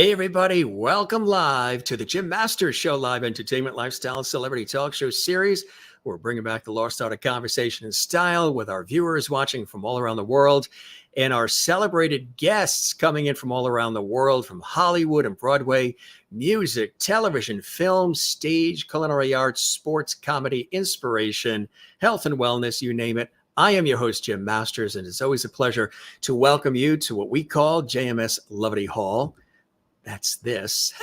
Hey, everybody, welcome live to the Jim Masters Show, live entertainment, lifestyle, celebrity talk show series. We're bringing back the lost art of conversation and style with our viewers watching from all around the world and our celebrated guests coming in from all around the world, from Hollywood and Broadway, music, television, film, stage, culinary arts, sports, comedy, inspiration, health and wellness, you name it. I am your host, Jim Masters, and it's always a pleasure to welcome you to what we call JMS Levity Hall. That's this.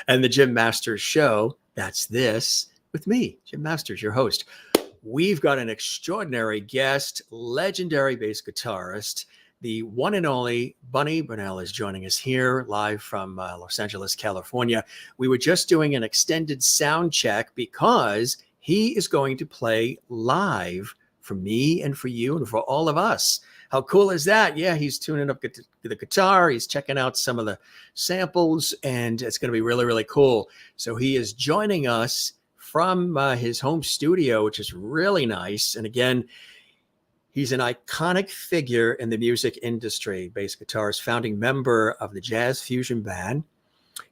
And the Jim Masters Show, that's this, with me, Jim Masters, your host. We've got an extraordinary guest, legendary bass guitarist. The one and only Bunny Brunel is joining us here live from Los Angeles, California. We were just doing an extended sound check because he is going to play live for me and for you and for all of us. How cool is that? Yeah, he's tuning up the guitar. He's checking out some of the samples, and it's going to be really, really cool. So he is joining us from his home studio, which is really nice. And again, he's an iconic figure in the music industry, bass guitarist, founding member of the Jazz Fusion Band,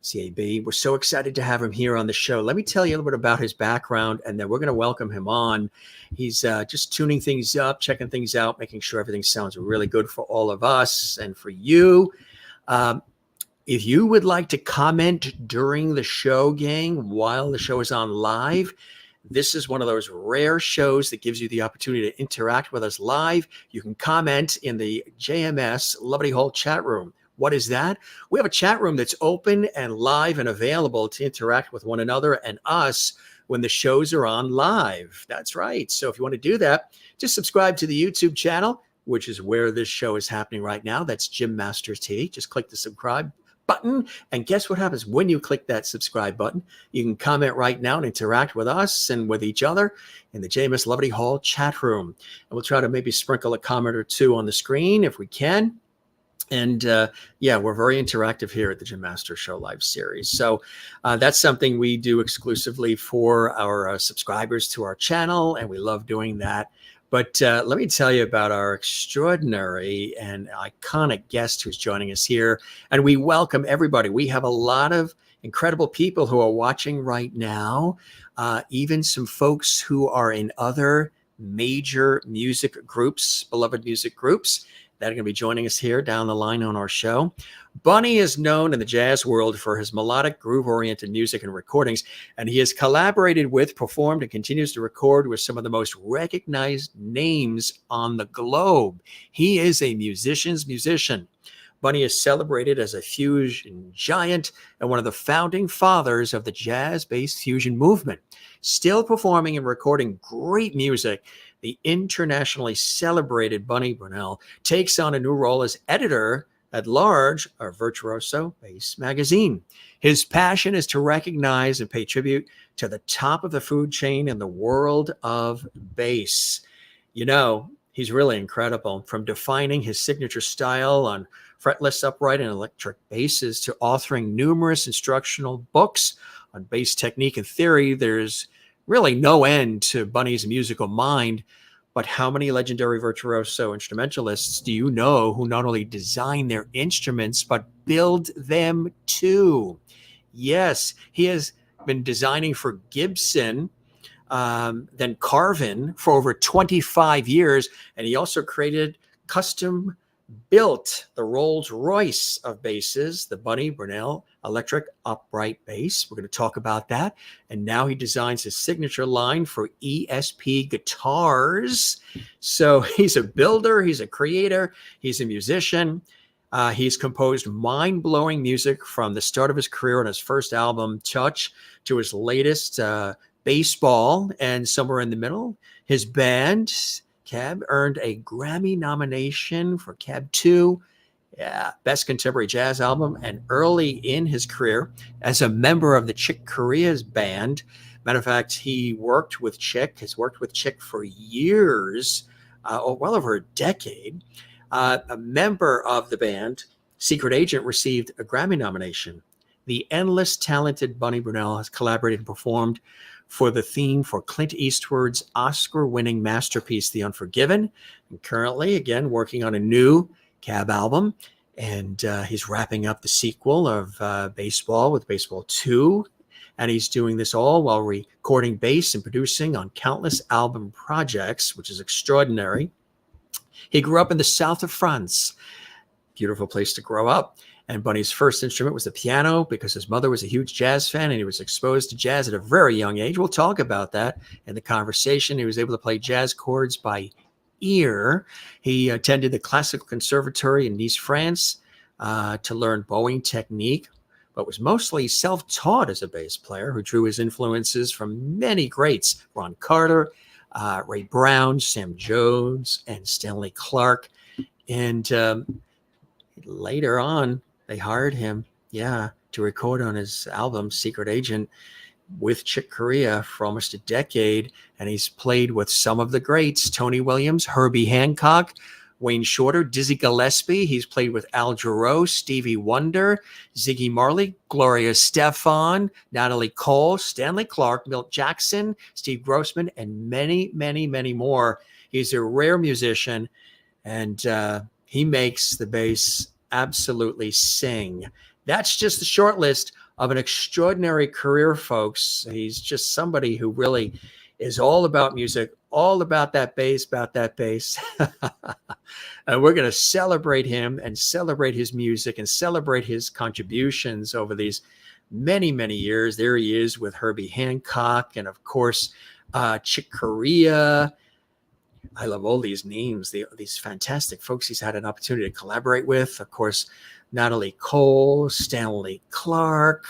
CAB. We're so excited to have him here on the show. Let me tell you a little bit about his background, and then we're going to welcome him on. He's just tuning things up, checking things out, making sure everything sounds really good for all of us and for you. If you would like to comment during the show, gang, while the show is on live, this is one of those rare shows that gives you the opportunity to interact with us live. You can comment in the JMS Levity Hall chat room. What is that? We have a chat room that's open and live and available to interact with one another and us when the shows are on live. That's right. So if you want to do that, just subscribe to the YouTube channel, which is where this show is happening right now. That's Jim Masters TV. Just click the subscribe button. And guess what happens when you click that subscribe button? You can comment right now and interact with us and with each other in the JMS Levity Hall chat room. And we'll try to maybe sprinkle a comment or two on the screen if we can. And yeah, we're very interactive here at the Jim Masters Show live series. So that's something we do exclusively for our subscribers to our channel, and we love doing that. But let me tell you about our extraordinary and iconic guest who's joining us here. And we welcome everybody. We have a lot of incredible people who are watching right now, even some folks who are in other major music groups, beloved music groups, that are going to be joining us here down the line on our show. Bunny is known in the jazz world for his melodic, groove-oriented music and recordings, and he has collaborated with, performed, and continues to record with some of the most recognized names on the globe. He is a musician's musician. Bunny is celebrated as a fusion giant and one of the founding fathers of the jazz-based fusion movement. Still performing and recording great music, the internationally celebrated Bunny Brunel takes on a new role as editor at Large of Virtuoso Bass magazine. His passion is to recognize and pay tribute to the top of the food chain in the world of bass. You know, he's really incredible, from defining his signature style on fretless, upright, and electric basses to authoring numerous instructional books on bass technique and theory. There's really no end to Bunny's musical mind. But how many legendary virtuoso instrumentalists do you know who not only design their instruments, but build them too? Yes, he has been designing for Gibson, then Carvin for over 25 years. And he also created custom built the Rolls Royce of basses, the Bunny Brunel electric upright bass. We're going to talk about that. And now he designs his signature line for ESP guitars. So he's a builder, he's a creator, he's a musician. He's composed mind-blowing music from the start of his career on his first album, Touch, to his latest, Baseball, and somewhere in the middle. His band, Cab, earned a Grammy nomination for Cab 2, Best Contemporary Jazz Album, and early in his career as a member of the Chick Corea's band. Matter of fact, he worked with Chick, has worked with Chick for years, well over a decade. A member of the band, Secret Agent, received a Grammy nomination. The endless talented Bunny Brunel has collaborated and performed for the theme for Clint Eastwood's Oscar-winning masterpiece, The Unforgiven, and currently, again, working on a new Cab album. And he's wrapping up the sequel of Baseball with Baseball 2. And he's doing this all while recording bass and producing on countless album projects, which is extraordinary. He grew up in the south of France. Beautiful place to grow up. And Bunny's first instrument was the piano because his mother was a huge jazz fan and he was exposed to jazz at a very young age. We'll talk about that in the conversation. He was able to play jazz chords by ear. He attended the Classical Conservatory in Nice, France, to learn bowing technique, but was mostly self-taught as a bass player who drew his influences from many greats: Ron Carter, Ray Brown, Sam Jones, and Stanley Clarke. And later on, they hired him, to record on his album Secret Agent with Chick Corea for almost a decade. And he's played with some of the greats: Tony Williams, Herbie Hancock, Wayne Shorter, Dizzy Gillespie. He's played with Al Jarreau, Stevie Wonder, Ziggy Marley, Gloria Estefan, Natalie Cole, Stanley Clarke, Milt Jackson, Steve Grossman, and many, many, many more. He's a rare musician, and he makes the bass absolutely sing. That's just the short list of an extraordinary career, folks. He's just somebody who really is all about music, all about that bass, And we're going to celebrate him and celebrate his music and celebrate his contributions over these many, many years. There he is with Herbie Hancock and, of course, Chick Corea. I love all these names, these fantastic folks he's had an opportunity to collaborate with. Of course, Natalie Cole, Stanley Clarke,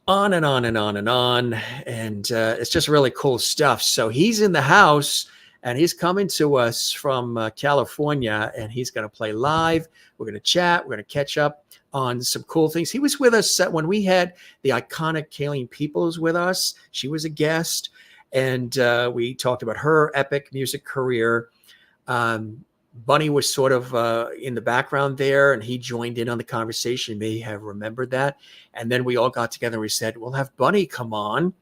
on and on and on and on. And it's just really cool stuff. So he's in the house and he's coming to us from California, and he's going to play live. We're going to chat. We're going to catch up on some cool things. He was with us when we had the iconic Kayleen Peoples with us. She was a guest. And we talked about her epic music career. Bunny was sort of in the background there, and he joined in on the conversation. You may have remembered that. And then we all got together and we said, we'll have Bunny come on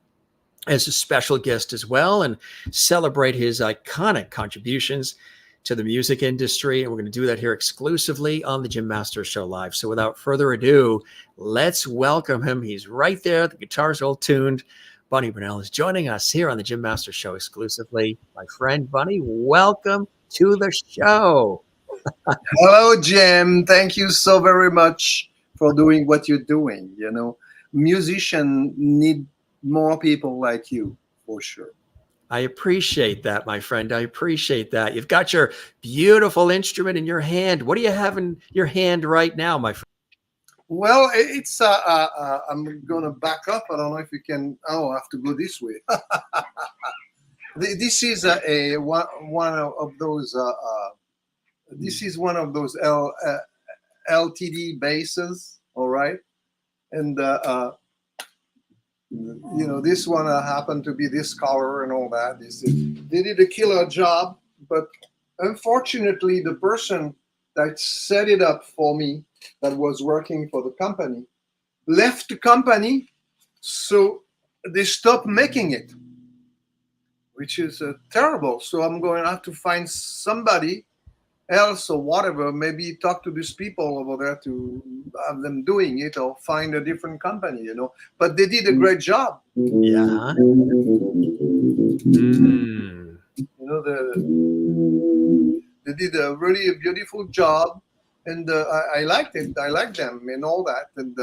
as a special guest as well and celebrate his iconic contributions to the music industry. And we're going to do that here exclusively on the Jim Masters Show Live. So without further ado, let's welcome him. He's right there. The guitar's all tuned. Bunny Brunel is joining us here on the Jim Masters Show exclusively. My friend Bunny, welcome to the show. Hello, Jim. Thank you so very much for doing what you're doing. You know, musicians need more people like you, for sure. I appreciate that, my friend. I appreciate that. You've got your beautiful instrument in your hand. What do you have in your hand right now, my friend? Well, it's I'm gonna back up. I don't know if you can. Oh, I have to go this way. This is one of those. This is one of those LTD basses. All right, and you know, this one happened to be this color and all that. They did a killer job, but unfortunately, the person that set it up for me, that was working for the company, left the company, so they stopped making it, which is terrible. So I'm going to have to find somebody else or whatever, maybe talk to these people over there to have them doing it, or find a different company, you know. But they did a great job. Yeah. You know, they did a really beautiful job. And I liked it. I liked them and all that. And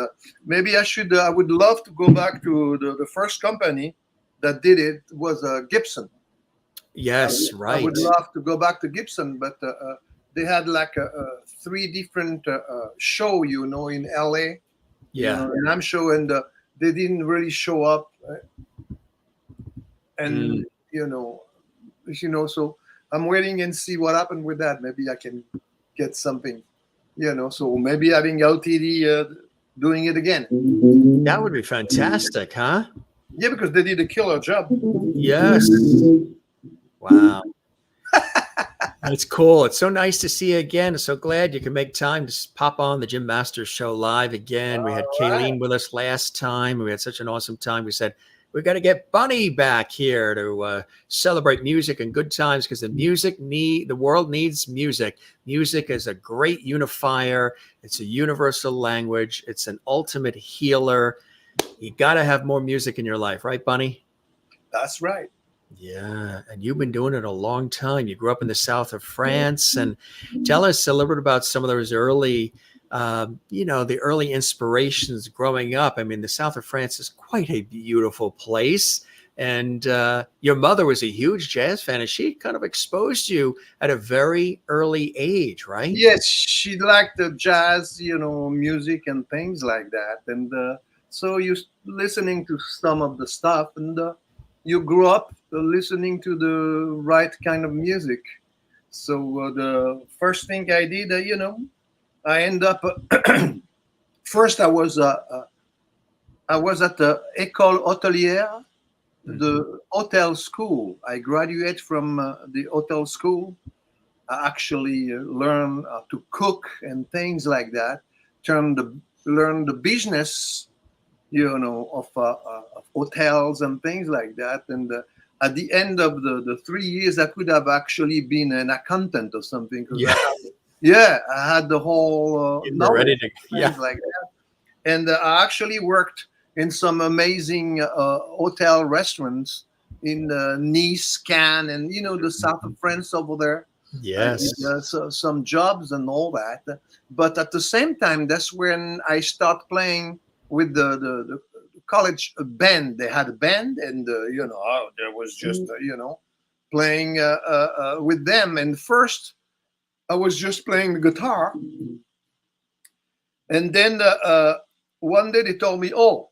maybe I would love to go back to the first company that did it. Was Gibson. Yes, right. I would love to go back to Gibson, but they had like 3 different show, you know, in LA. Yeah. You know, and I'm sure, and they didn't really show up. And you know, so I'm waiting and see what happened with that. Maybe I can get something. You know, so maybe having LTD doing it again. That would be fantastic, huh? Yeah, because they did a killer job. Yes. Wow. That's cool. It's so nice to see you again. I'm so glad you can make time to pop on the Jim Masters Show Live again. We had Kayleen with us last time. We had such an awesome time. We said, we got to get Bunny back here to celebrate music and good times, because the world needs music. Music is a great unifier. It's a universal language. It's an ultimate healer. You got to have more music in your life, right, Bunny? That's right. Yeah, and you've been doing it a long time. You grew up in the south of France, and tell us a little bit about some of those early, the early inspirations growing up. I mean, the south of France is quite a beautiful place, and your mother was a huge jazz fan, and she kind of exposed you at a very early age, right? Yes, she liked the jazz, music and things like that. And so you listening to some of the stuff, and you grew up listening to the right kind of music. So the first thing I did, I end up first I was at the École Hôtelière, the hotel school. I graduated from the hotel school. I actually learned to cook and things like that. Learn the business, of hotels and things like that. And at the end of the 3 years, I could have actually been an accountant or something. I had the whole ready to, things like that. And I actually worked in some amazing hotel restaurants in Nice, Cannes, and the south of France over there. yes, So some jobs and all that. But at the same time, that's when I start playing with the college band. They had a band, and there was just playing with them. And first, I was just playing the guitar, and then one day they told me, "Oh,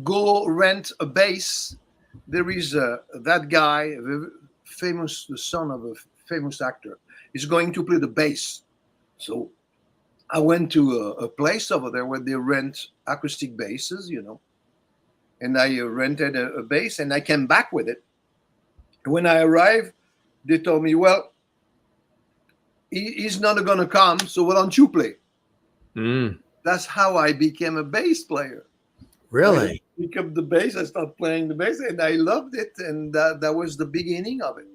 go rent a bass. There is that guy, famous, the son of a famous actor, is going to play the bass." So I went to a place over there where they rent acoustic basses, and I rented a bass, and I came back with it. When I arrived, they told me, "Well, he's not going to come, so why don't you play?" That's how I became a bass player. Really? I picked up the bass, I started playing the bass, and I loved it, and that was the beginning of it.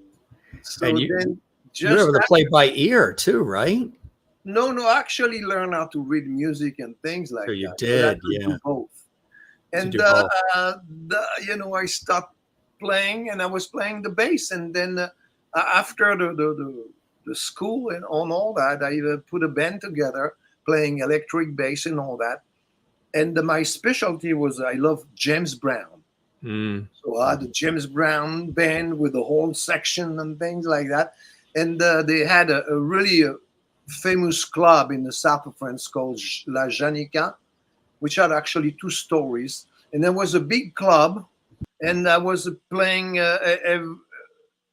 So And then you're able to play by ear too, right? No, actually learn how to read music and things like So you that. did, Do both. And I stopped playing, and I was playing the bass, and then after the school and on all that, I put a band together playing electric bass and all that. And my specialty was I love James Brown. So I had a James Brown band with a whole section and things like that. And they had a really famous club in the south of France called La Janica, which had actually 2 stories. And there was a big club, and I was playing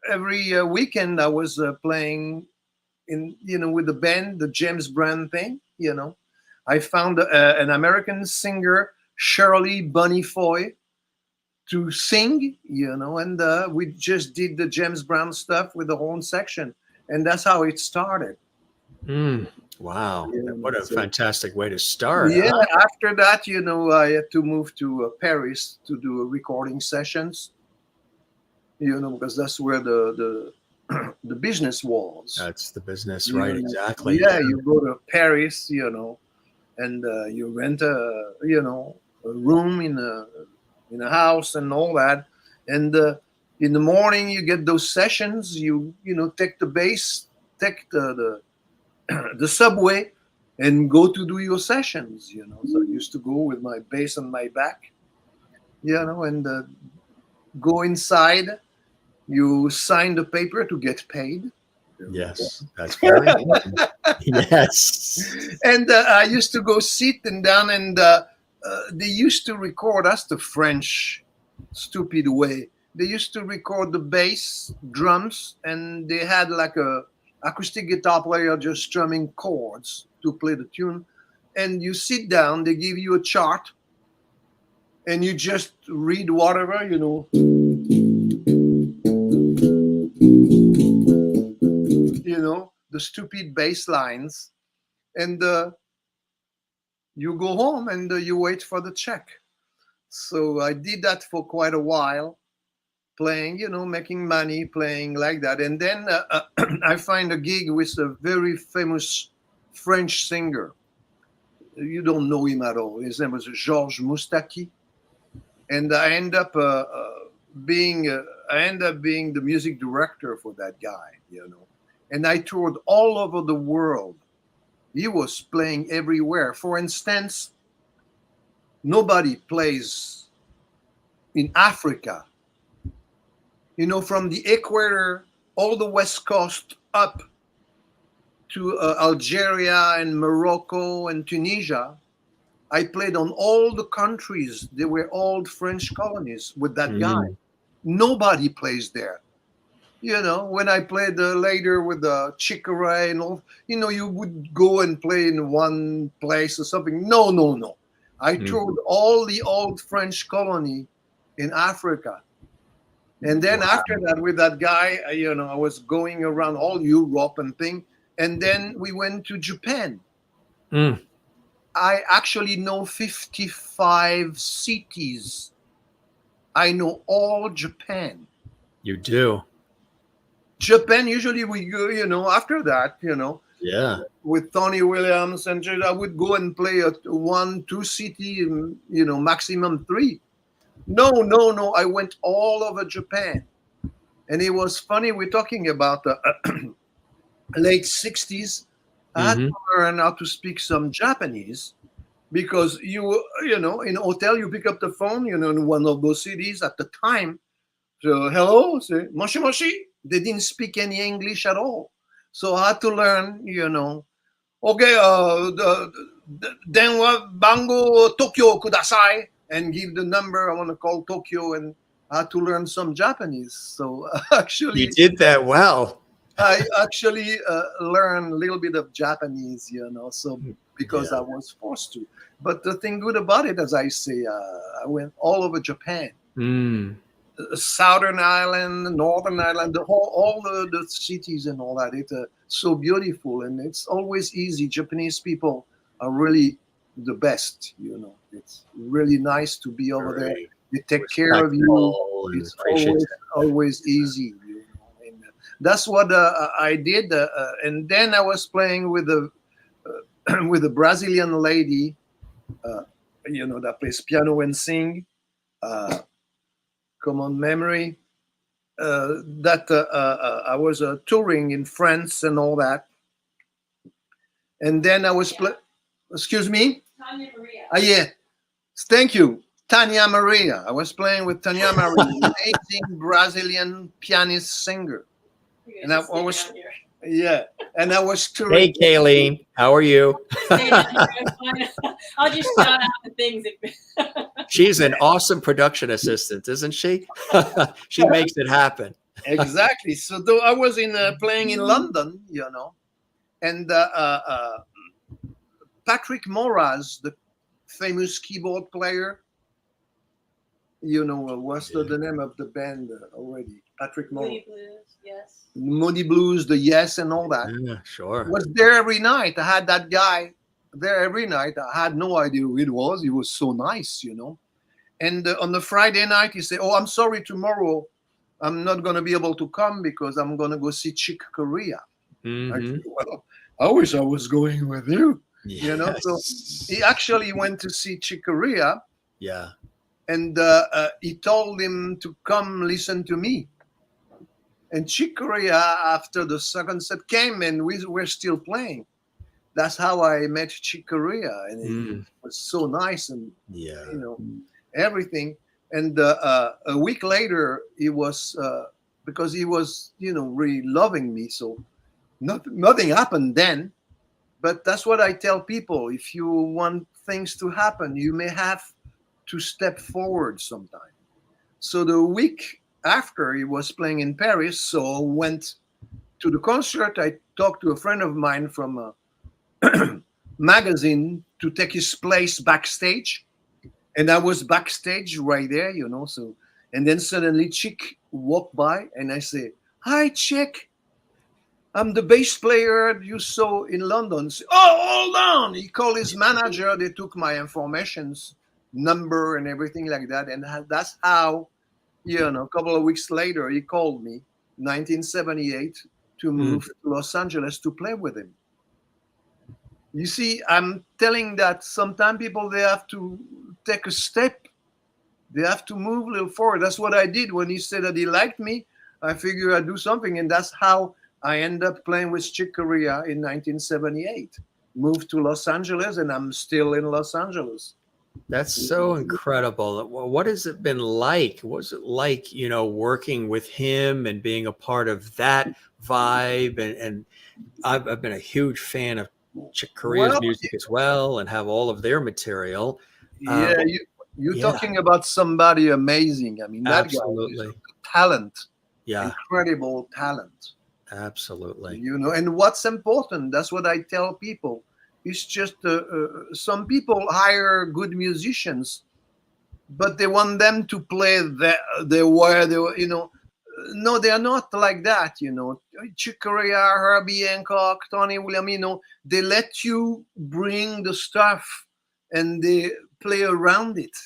every weekend. I was playing with the band, the James Brown thing. I found an American singer, Shirley Bunny Foy, to sing, and we just did the James Brown stuff with the horn section, and that's how it started. Wow, what a fantastic way to start. Yeah, after that, I had to move to Paris to do recording sessions, because that's where the the business was. That's the business, right? Exactly. Yeah, you go to Paris, and you rent a room in a house and all that, and in the morning you get those sessions. You take the bass, take the subway, and go to do your sessions. So I used to go with my bass on my back, and go inside. You sign the paper to get paid. Yes, that's very important. Yes. And I used to go sit and down, and they used to record. That's the French stupid way. They used to record the bass, drums, and they had like a acoustic guitar player just strumming chords to play the tune. And you sit down, they give you a chart, and you just read whatever, the stupid bass lines, and you go home and you wait for the check. So I did that for quite a while, playing, making money, playing like that. And then I find a gig with a very famous French singer. You don't know him at all. His name was Georges Moustaki. And I end up being the music director for that guy. And I toured all over the world. He was playing everywhere. For instance, nobody plays in Africa. From the equator, all the west coast up to Algeria and Morocco and Tunisia. I played on all the countries. They were all French colonies with that guy. Nobody plays there. When I played later with Chick Corea and all, you would go and play in one place or something. No. I toured all the old French colony in Africa. And then after that, with that guy, I was going around all Europe and thing. And then we went to Japan. I actually know 55 cities. I know all Japan. You do? Japan, usually we go, after that, Yeah. with Tony Williams, and I would go and play at 1-2 city, maximum 3. No. I went all over Japan. And it was funny. We're talking about the late 60s. I had to learn how to speak some Japanese because in a hotel, you pick up the phone, in one of those cities at the time. So, hello, say, moshi moshi. They didn't speak any English at all. So I had to learn, okay, denwa bango Tokyo kudasai, and give the number. I want to call Tokyo, and I had to learn some Japanese. So actually, you did that well. I actually learned a little bit of Japanese, so because I was forced to. But the thing good about it, as I say, I went all over Japan, Southern Ireland, Northern Ireland, all the cities and all that. It's so beautiful, and it's always easy. Japanese people are really the best, It's really nice to be over there. They take care of you. It's always easy. That's what I did, and then I was playing with a Brazilian lady, that plays piano and sing. Common memory. I was touring in France and all that, and then I was excuse me. Tanya Maria. Yeah, thank you, Tanya Maria. I was playing with Tanya Maria, an amazing Brazilian pianist singer. And I was, and I was touring. Hey, Kayleen, how are you? I'll just shout out the things. She's an awesome production assistant, isn't she? She makes it happen. Exactly. So though I was playing in London, and Patrick Moraz, the famous keyboard player, what's the name of the band already? Patrick Moraz. Moody Blues, yes. Moody Blues, the Yes, and all that. Yeah, sure. Was there every night. I had that guy there every night. I had no idea who it was. He was so nice, And on the Friday night, he said, "Oh, I'm sorry, tomorrow I'm not going to be able to come because I'm going to go see Chick Corea." I said, well, I wish I was going with you. Yes. So he actually went to see Chick Corea. Yeah. And he told him to come listen to me. And Chick Corea, after the second set, came and we were still playing. That's how I met Chick Corea. And it was so nice and, everything. And a week later, he was, because he was, really loving me. So nothing happened then. But that's what I tell people. If you want things to happen, you may have to step forward sometime. So the week after he was playing in Paris, so I went to the concert. I talked to a friend of mine from a magazine to take his place backstage. And I was backstage right there, so, and then suddenly Chick walked by and I say, "Hi, Chick. I'm the bass player you saw in London." Say, "Oh, hold on." He called his manager. They took my informations. number and everything like that. And that's how, a couple of weeks later, he called me, 1978, to move to Los Angeles to play with him. You see, I'm telling that sometimes people, they have to take a step. They have to move a little forward. That's what I did when he said that he liked me. I figured I'd do something, and that's how I ended up playing with Chick Corea in 1978. Moved to Los Angeles, and I'm still in Los Angeles. That's so incredible. What has it been like? What was it like, working with him and being a part of that vibe? And I've been a huge fan of Chick Corea's music as well, and have all of their material. Yeah, you're talking about somebody amazing. I mean, that absolutely. guy is talent. Yeah. Incredible talent. Absolutely. And what's important, that's what I tell people. It's just some people hire good musicians, but they want them to play their way. No, they are not like that. Chick Corea, Herbie Hancock, Tony Williams. They let you bring the stuff and they play around it.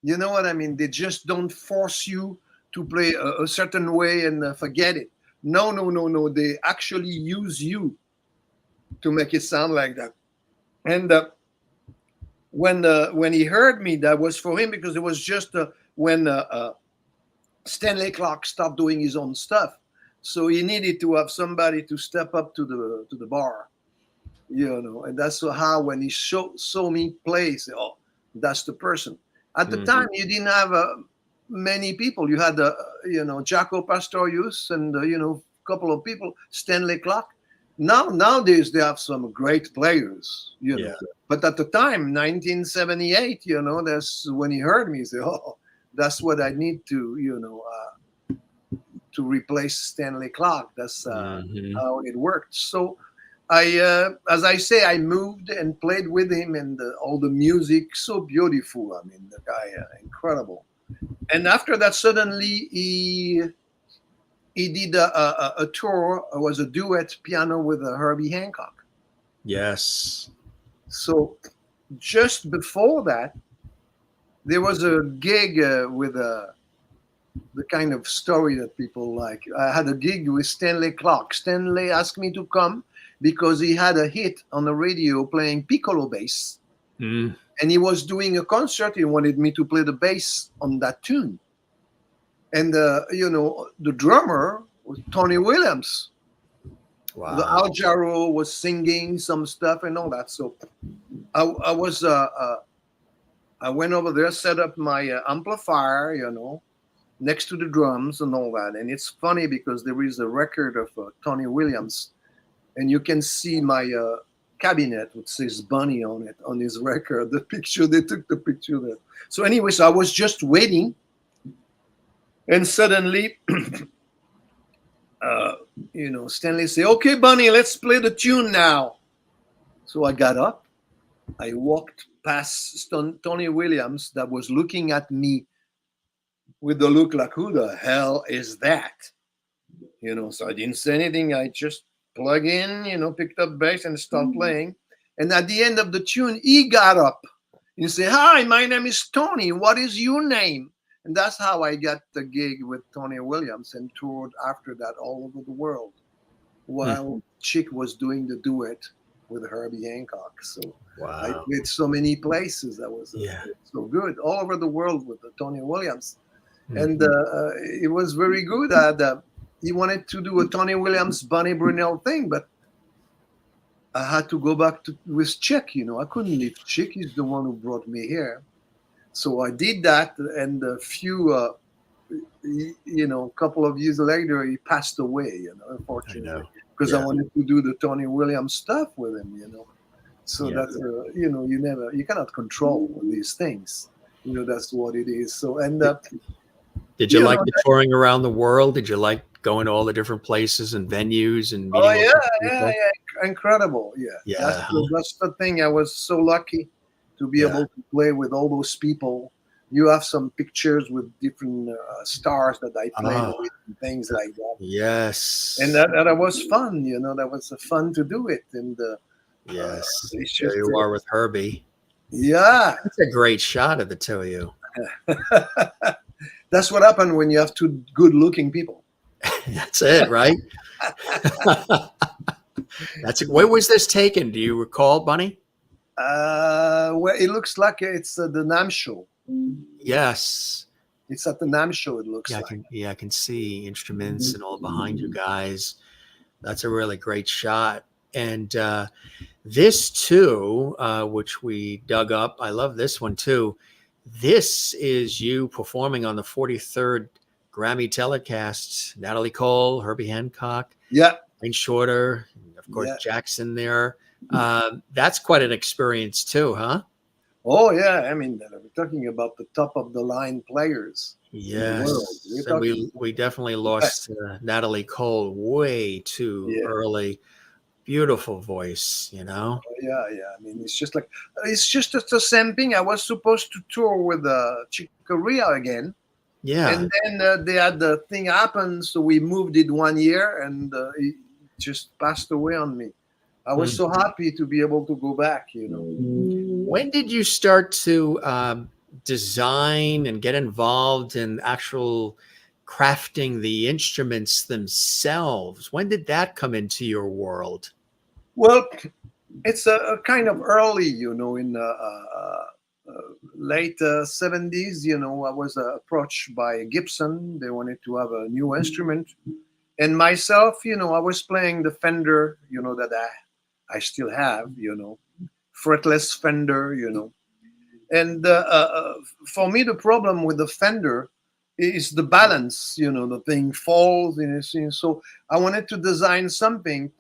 You know what I mean? They just don't force you to play a certain way and forget it. No. They actually use you to make it sound like that. And when he heard me, that was for him, because it was just when Stanley Clarke stopped doing his own stuff, so he needed to have somebody to step up to the bar, And that's how, when he saw me play, he said, "Oh, that's the person." At the time, you didn't have many people. You had Jaco Pastorius and a couple of people, Stanley Clarke. Nowadays they have some great players, But at the time, 1978, that's when he heard me. He said, "Oh, that's what I need to, to replace Stanley Clarke." That's how it worked. So as I say, I moved and played with him, and all the music, so beautiful. I mean, the guy, incredible. And after that, suddenly he did a tour. It was a duet piano with Herbie Hancock. Yes. So just before that, there was a gig with the kind of story that people like. I had a gig with Stanley Clarke. Stanley asked me to come because he had a hit on the radio playing piccolo bass. And he was doing a concert. He wanted me to play the bass on that tune. And, the drummer was Tony Williams. Wow. The Jarreau was singing some stuff and all that. So I went over there, set up my amplifier, next to the drums and all that. And it's funny because there is a record of Tony Williams, and you can see my cabinet, which says Bunny on it, on his record. The picture, they took the picture there. So anyway, so I was just waiting. And suddenly, Stanley said, "Okay, Bunny, let's play the tune now." So I got up. I walked past Tony Williams, that was looking at me with the look like, "Who the hell is that?" So I didn't say anything. I just plug in, picked up bass and started playing. And at the end of the tune, he got up. He said, "Hi, my name is Tony. What is your name?" And that's how I got the gig with Tony Williams and toured after that all over the world, while Chick was doing the duet with Herbie Hancock. So I played so many places. That was so good, all over the world with Tony Williams. And it was very good. He wanted to do a Tony Williams, Bunny Brunel thing, but I had to go back with Chick. I couldn't leave Chick. He's the one who brought me here. So I did that, and a few, couple of years later, he passed away, unfortunately, because I wanted to do the Tony Williams stuff with him, So that's, you cannot control these things. That's what it is. So, and did you like the touring around the world? Did you like going to all the different places and venues and meeting? Incredible. Yeah. That's the thing. I was so lucky to be able to play with all those people. You have some pictures with different stars that I played with and things like that. Yes. And that was fun, That was fun to do it. And yes. It's There just, you are with Herbie. Yeah. That's a great shot of the two of you. That's what happened when you have two good-looking people. That's it, right? Where was this taken? Do you recall, Bunny? Well, it looks like it's the NAM show. Yes. It's at the NAM show, it looks Yeah, like. I can see instruments and all behind you guys. That's a really great shot. And this too, which we dug up, I love this one too. This is you performing on the 43rd Grammy telecast. Natalie Cole, Herbie Hancock, Yeah. Wayne Shorter, and of course Yeah. Jackson there. That's quite an experience too, huh? Oh, yeah. I mean, we're talking about the top of the line players in the world. Yes, and we definitely lost Natalie Cole way too early. Beautiful voice, you know. Yeah. I mean, it's just the same thing. I was supposed to tour with Chick Corea again. Yeah. And then they had the thing happen, so we moved it 1 year, and it just passed away on me. I was so happy to be able to go back, you know. When did you start to design and get involved in actual crafting the instruments themselves? When did that come into your world? Well, it's a kind of early, you know, in late 70s, you know, I was approached by Gibson. They wanted to have a new instrument. And myself, you know, I was playing the Fender, you know, that I still have, you know, fretless Fender, you know. And for me, the problem with the Fender is the balance, you know, the thing falls. So I wanted to design something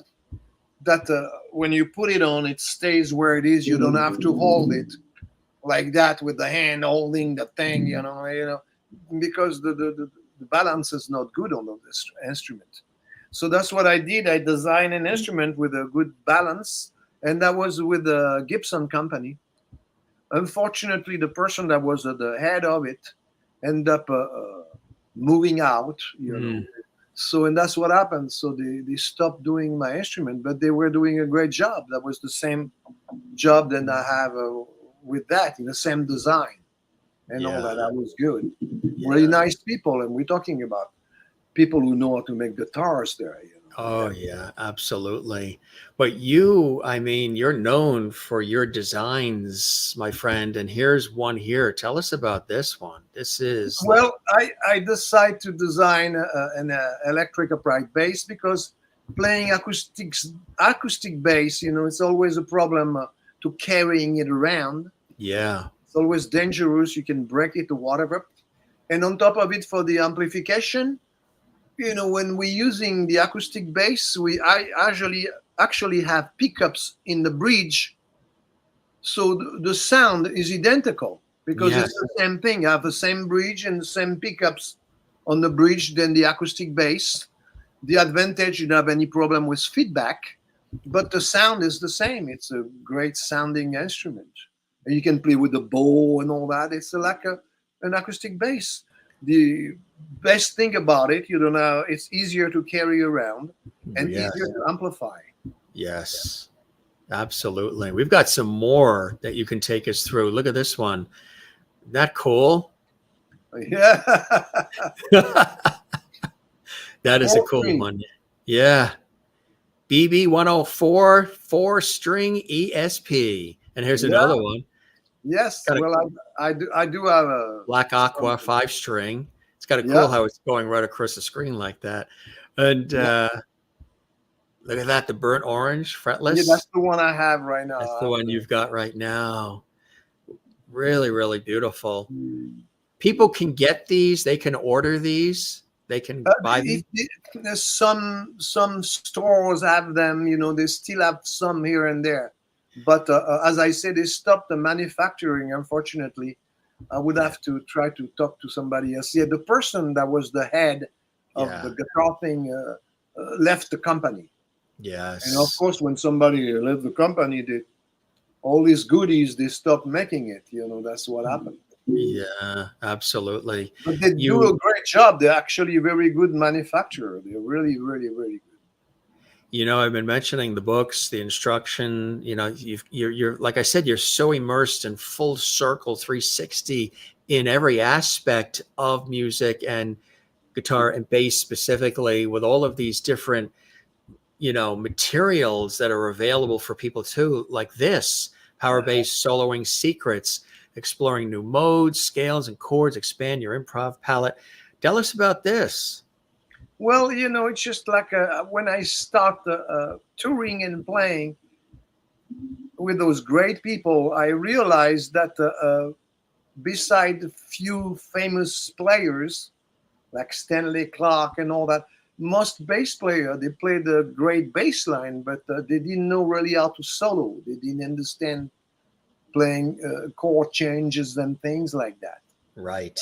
that when you put it on, it stays where it is. You don't have to hold it like that with the hand holding the thing, you know, because the balance is not good on this instrument. So that's what I did. I designed an instrument with a good balance, and that was with the Gibson company. Unfortunately, the person that was at the head of it ended up moving out, you know. So, and that's what happened. So they stopped doing my instrument, but they were doing a great job. That was the same job that I have with that, in the same design and all that. That was good. Really nice people, and we're talking about people who know how to make guitars there. You know? Oh yeah, absolutely. But you, I mean, you're known for your designs, my friend. And here's one here. Tell us about this one. This is I decided to design an electric upright bass because playing acoustic bass, you know, it's always a problem to carrying it around. Yeah. It's always dangerous. You can break it or whatever. And on top of it, for the amplification, you know, when we're using the acoustic bass, I actually have pickups in the bridge. So the sound is identical because it's the same thing. I have the same bridge and the same pickups on the bridge than the acoustic bass. The advantage, you don't have any problem with feedback, but the sound is the same. It's a great sounding instrument. And you can play with the bow and all that. It's like an acoustic bass. The best thing about it, you don't know, it's easier to carry around and easier to amplify. Yes, absolutely. We've got some more that you can take us through. Look at this one. Isn't that cool? Yeah. That is a cool one. Yeah. BB 104 4-string ESP. And here's another one. Yes. Well, I do have a Black Aqua 5-string. It's kind of cool how it's going right across the screen like that. And look at that, the burnt orange fretless. Yeah, that's the one I have right now. That's the one you've got right now. Really, really beautiful. People can get these. They can order these. They can buy them. There's some stores have them. You know, they still have some here and there. But as I said, they stopped the manufacturing, unfortunately. I would have to try to talk to somebody else. Yeah, the person that was the head of the guitar thing left the company. Yes. And of course, when somebody left the company, all these goodies, they stopped making it. You know, that's what happened. Yeah, absolutely. But they do a great job. They're actually a very good manufacturer. They're really, really, really good. I've been mentioning the books, the instruction. You're like I said, you're so immersed in full circle 360 in every aspect of music and guitar and bass specifically, with all of these different materials that are available for people too, like this power bass soloing secrets, exploring new modes, scales, and chords, expand your improv palette. Tell us about this. Well, it's just like when I start touring and playing with those great people, I realized that beside a few famous players like Stanley Clarke and all that, most bass players, they played a great bass line, but they didn't know really how to solo. They didn't understand playing chord changes and things like that. Right.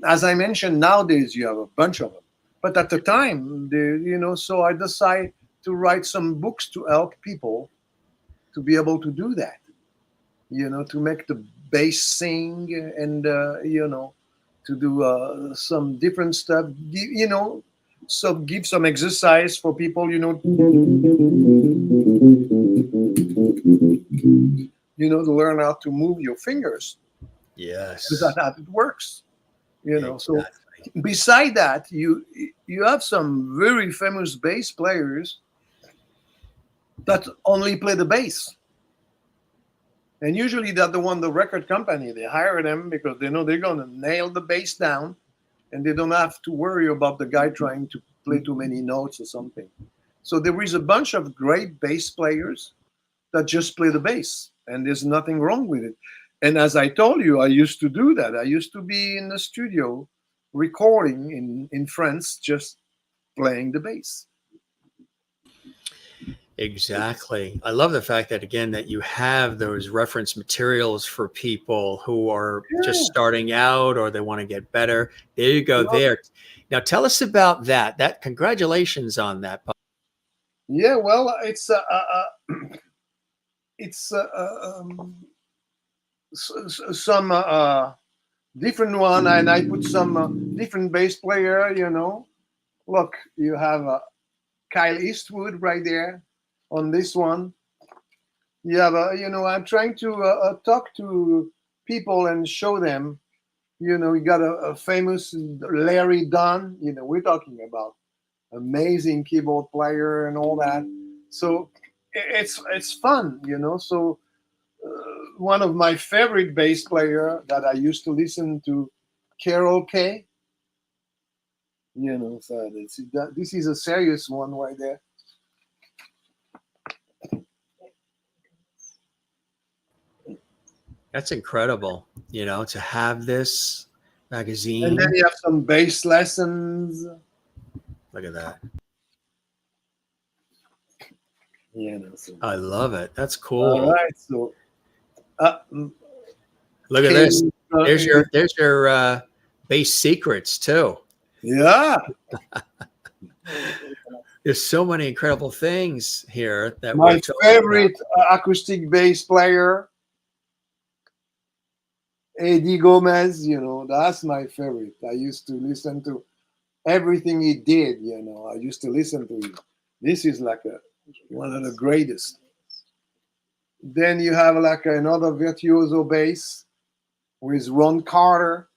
As I mentioned, nowadays you have a bunch of them. But at the time, so I decided to write some books to help people to be able to do that, to make the bass sing and, to do some different stuff, so give some exercise for people, to learn how to move your fingers. Yes. Because that's how it works, Exactly. So beside that, you have some very famous bass players that only play the bass. And usually they're the record company, they hire them because they know they're going to nail the bass down and they don't have to worry about the guy trying to play too many notes or something. So there is a bunch of great bass players that just play the bass, and there's nothing wrong with it. And as I told you, I used to do that. I used to be in the studio recording in France, just playing the bass. Exactly. I love the fact that, again, that you have those reference materials for people who are just starting out or they want to get better. There you go. There. Now tell us about that. Congratulations on that. Yeah, well, it's some different one, and I put some different bass player. Look, you have Kyle Eastwood right there on this one. You have I'm trying to talk to people and show them. You got a famous Larry Dunn. We're talking about amazing keyboard player and all that. So it's fun. So one of my favorite bass player that I used to listen to, Carol Kay. So this is a serious one right there. That's incredible, to have this magazine. And then you have some bass lessons. Look at that. So. I love it. That's cool. All right. So look at this. There's your bass secrets too. Yeah. There's so many incredible things here that my favorite acoustic bass player, Eddie Gomez, that's my favorite. I used to listen to everything he did, I used to listen to him. This is like one of the greatest. Then you have like another virtuoso bass with Ron Carter.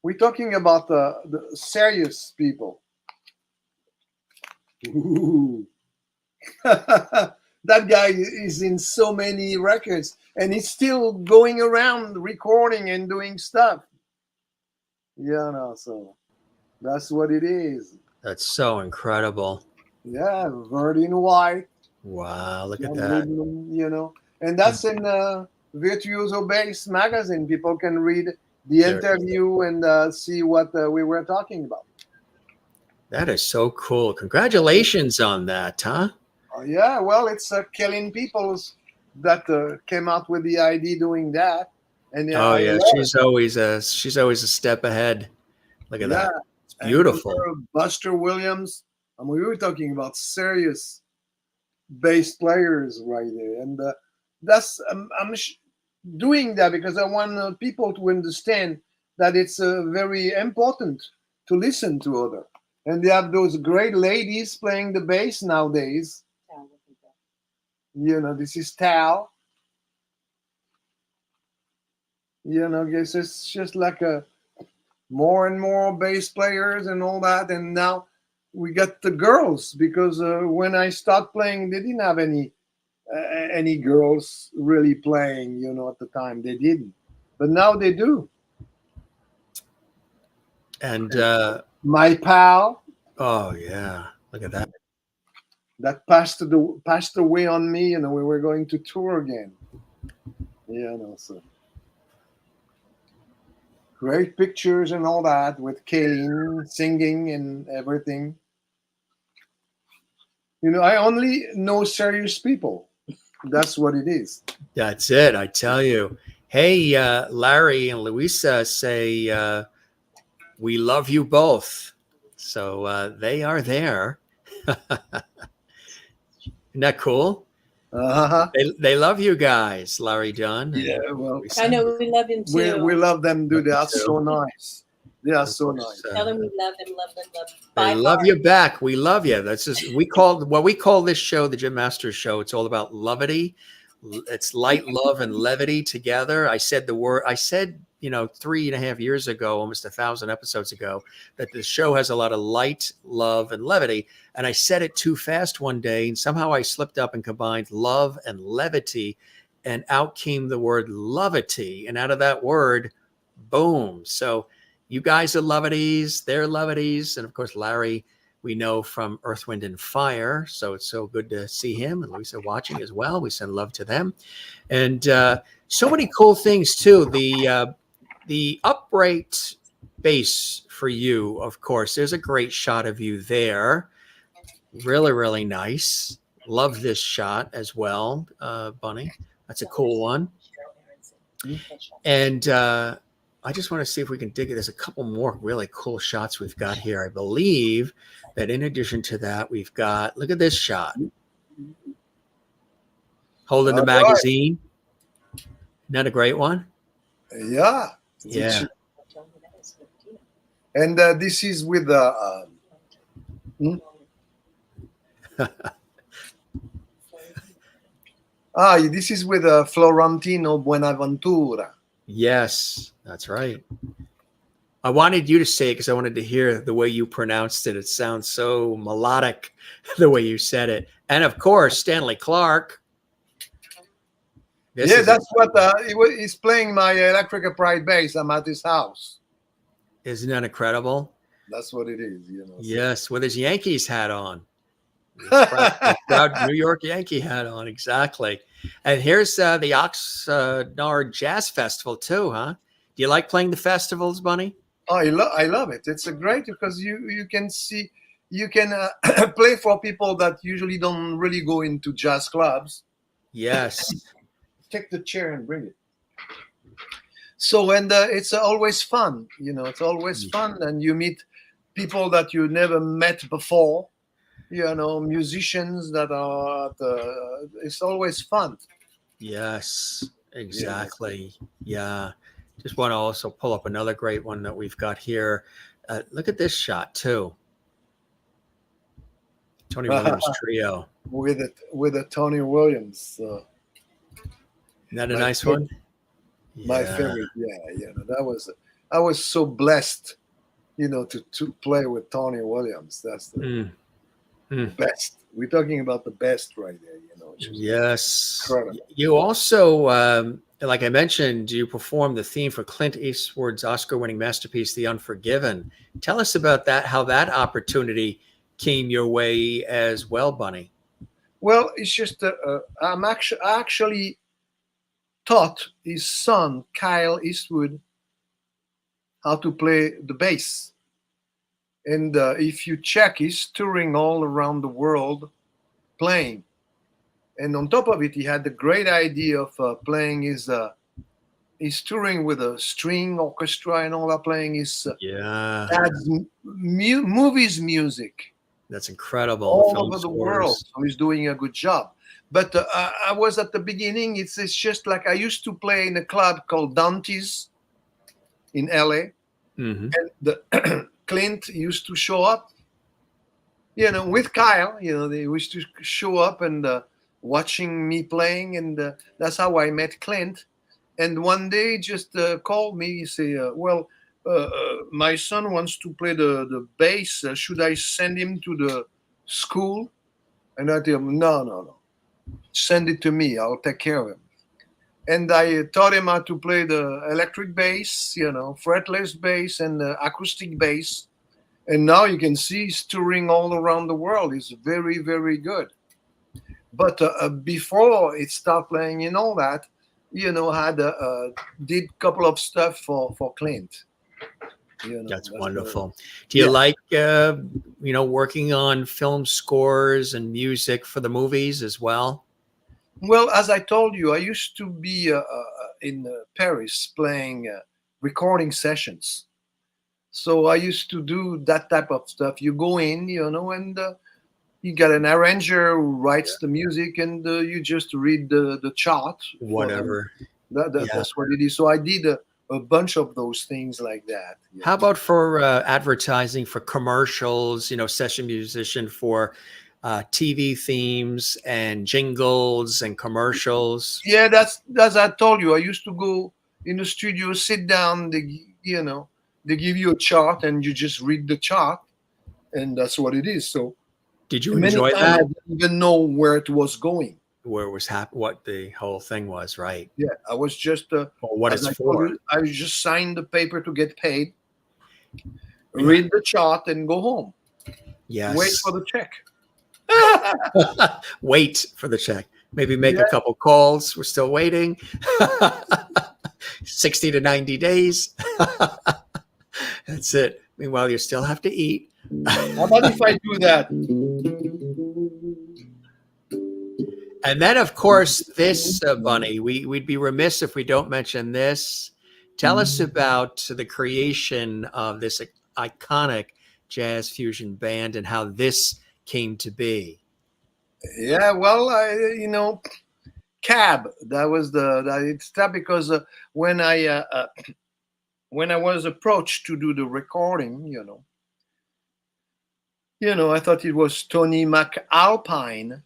We're talking about the serious people. Ooh. That guy is in so many records and he's still going around recording and doing stuff. So that's what it is. That's so incredible. Yeah, Verdine White. Wow, look at that. And that's in Virtuoso Bass magazine. People can read the interview and see what we were talking about. That is so cool. Congratulations on that, huh? Yeah, well, it's Killing Peoples that came out with the idea doing that. And she's always a step ahead. Look at that. It's beautiful. Buster Williams. We were talking about serious bass players right there, and that's I'm doing that because I want people to understand that it's very important to listen to other. And they have those great ladies playing the bass nowadays. This is Tal. Guess it's just like more and more bass players and all that. And now we got the girls because when I start playing, they didn't have any girls really playing. At the time they didn't, but now they do. And my pal. Oh yeah, look at that. That passed away on me. We were going to tour again. So great pictures and all that with Kayleen singing and everything. I only know serious people. That's what it is. That's it. I tell you. Hey, Larry and Louisa say we love you both. So they are there. Isn't that cool? Uh-huh. They love you guys, Larry Dunn. Yeah, well, I know we love him too. We love them, dude. They are so nice. They are so nice. Tell them we love them, love them, love them. They love you back. We love you. That's just we call this show the Jim Masters Show. It's all about levity. It's light, love, and levity together. I said 3.5 years ago, almost 1,000 episodes ago, that the show has a lot of light, love, and levity. And I said it too fast one day, and somehow I slipped up and combined love and levity, and out came the word levity. And out of that word, boom. So you guys are levities, they're levities. And of course, Larry, we know from Earth, Wind, and Fire. So it's so good to see him and Louisa watching as well. We send love to them. And so many cool things too. The upright bass for you, of course. There's a great shot of you there. Really, really nice. Love this shot as well, Bunny. That's a cool one. And I just want to see if we can dig it. There's a couple more really cool shots we've got here. I believe that in addition to that, we've got, look at this shot. Holding the magazine. Isn't that a great one? Yeah. Yeah. And this is with this is with Florentino Buenaventura. Yes, that's right. I wanted you to say it because I wanted to hear the way you pronounced it. It sounds so melodic the way you said it. And of course, Stanley Clarke. That's what he's playing my electric upright bass. I'm at his house. Isn't that incredible? That's what it is, Yes, with his Yankees hat on. Proud New York Yankee hat on, exactly. And here's the Oxnard Jazz Festival too, huh? Do you like playing the festivals, Bunny? Oh, I love it. It's great because you can see, you can play for people that usually don't really go into jazz clubs. Yes. Take the chair and bring it. So, and it's always fun, it's always fun. And you meet people that you never met before, musicians that are, it's always fun. Yes, exactly. Yeah. Just want to also pull up another great one that we've got here. Look at this shot too. Tony Williams Trio. With a Tony Williams. Isn't that a nice one? My favorite, I was so blessed, to play with Tony Williams. That's the best. We're talking about the best right there, Yes. Incredible. You also, like I mentioned, you performed the theme for Clint Eastwood's Oscar-winning masterpiece, The Unforgiven. Tell us about that, how that opportunity came your way as well, Bunny. Well, it's just I actually taught his son, Kyle Eastwood, how to play the bass. And if you check, he's touring all around the world playing. And on top of it, he had the great idea of playing his touring with a string orchestra and all that, playing his dad's movies music. That's incredible. All over the world. So he's doing a good job. But I was at the beginning, it's just like I used to play in a club called Dante's in LA. Mm-hmm. And Clint used to show up, with Kyle, they used to show up and watching me playing, and that's how I met Clint. And one day, just called me. He say, "Well, my son wants to play the bass. Should I send him to the school?" And I tell him, "No, no, no. Send it to me. I'll take care of him." And I taught him how to play the electric bass, fretless bass and acoustic bass. And now you can see he's touring all around the world. He's very, very good. But before it started playing and all that, had did a couple of stuff for Clint. That's wonderful. Do you like, working on film scores and music for the movies as well? Well, as I told you, I used to be in Paris playing recording sessions. So I used to do that type of stuff. You go in, and you got an arranger who writes the music, and you just read the chart. Whatever. That's what it is. So I did a bunch of those things like that. Yeah. How about for advertising, for commercials, session musician for TV themes and jingles and commercials? Yeah, that's as I told you. I used to go in the studio, sit down, they give you a chart and you just read the chart, and that's what it is. So did you enjoy that? I didn't even know where it was going. Where it was what the whole thing was, right? Yeah, I was just what it's for. I just signed the paper to get paid, read the chart, and go home. Yes. Wait for the check. Wait for the check. Maybe make a couple calls. We're still waiting. 60 to 90 days. That's it. Meanwhile, you still have to eat. How about if I do that? And then, of course, this, Bunny, we'd be remiss if we don't mention this. Tell us about the creation of this iconic jazz fusion band and how this came to be. Yeah, well, Cab. That was it's that because when I was approached to do the recording, I thought it was Tony McAlpine,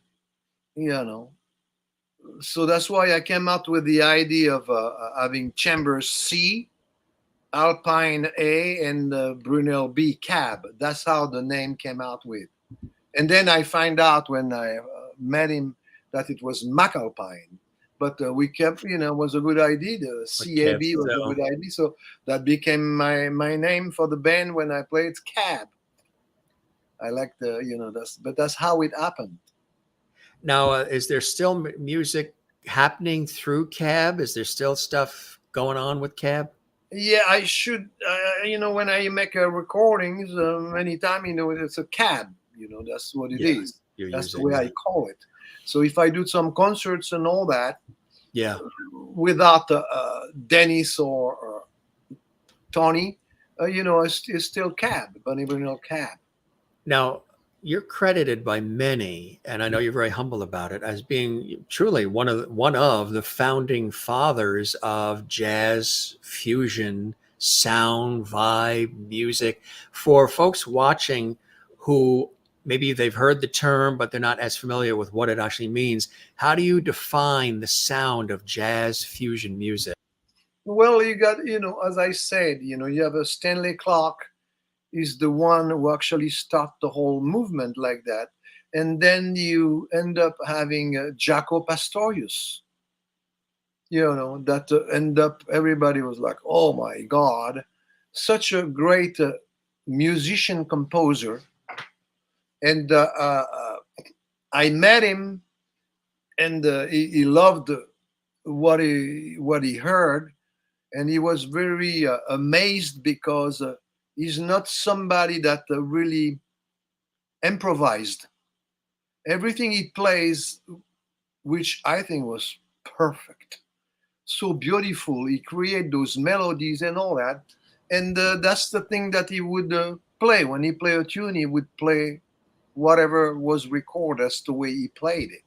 So that's why I came out with the idea of having Chambers C, Alpine A, and Brunel B, Cab. That's how the name came out with. And then I find out when I met him that it was McAlpine. But we kept, it was a good idea. The CAB was a good idea. So that became my name for the band when I played Cab. I like that's how it happened. Now, is there still music happening through Cab? Is there still stuff going on with Cab? Yeah, I should. When I make a recordings, anytime it's a Cab. That's what it is. That's the way I call it. So if I do some concerts and all that, without Dennis or Tony, it's still Cab, Bunny Brunel Cab. Now, you're credited by many, and I know you're very humble about it, as being truly one of the founding fathers of jazz fusion, sound, vibe, music. For folks watching who maybe they've heard the term, but they're not as familiar with what it actually means, how do you define the sound of jazz fusion music? Well, you got, as I said, you have a Stanley Clarke is the one who actually start the whole movement like that. And then you end up having Jaco Pastorius, that end up, everybody was like, oh my God, such a great musician composer. And I met him, and he loved what he heard, and he was very amazed because he's not somebody that really improvised. Everything he plays, which I think was perfect, so beautiful. He created those melodies and all that, and that's the thing that he would play. When he played a tune, he would play whatever was recorded as the way he played it.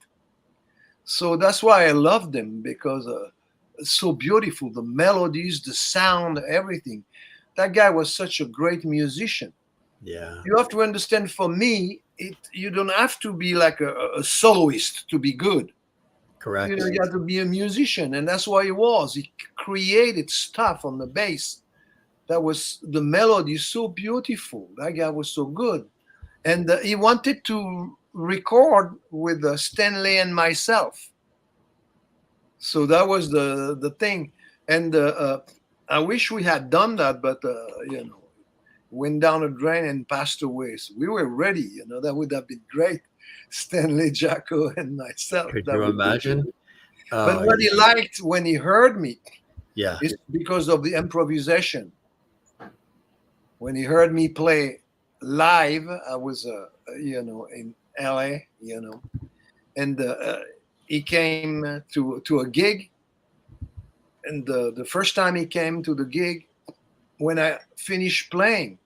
So that's why I loved him, because it's so beautiful, the melodies, the sound, everything. That guy was such a great musician. Yeah. You have to understand, for me, you don't have to be like a soloist to be good. Correct. You know, you have to be a musician, and that's what he was. He created stuff on the bass that was the melody so beautiful. That guy was so good, and he wanted to record with Stanley and myself. So that was the thing, and I wish we had done that, but you know, went down a drain and passed away. So we were ready. You know, that would have been great. Stanley, Jacko, and myself. Could That you would be- imagine? But Oh, what he liked when he heard me yeah. is because of the improvisation. When he heard me play live, I was, you know, in LA, you know, and he came to a gig. And the first time he came to the gig, when I finished playing,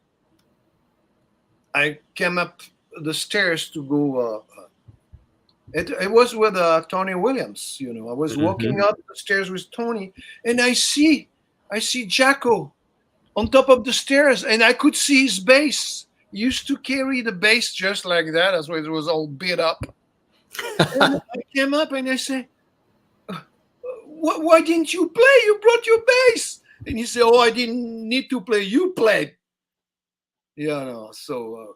I came up the stairs to go. It was with Tony Williams, you know. I was walking up the stairs with Tony, and I see Jacko on top of the stairs, and I could see his bass. He used to carry the bass just like that, as well. It was all beat up. And I came up and I said, why didn't you play? You brought your bass. And he said, oh, I didn't need to play. You played. You know, so...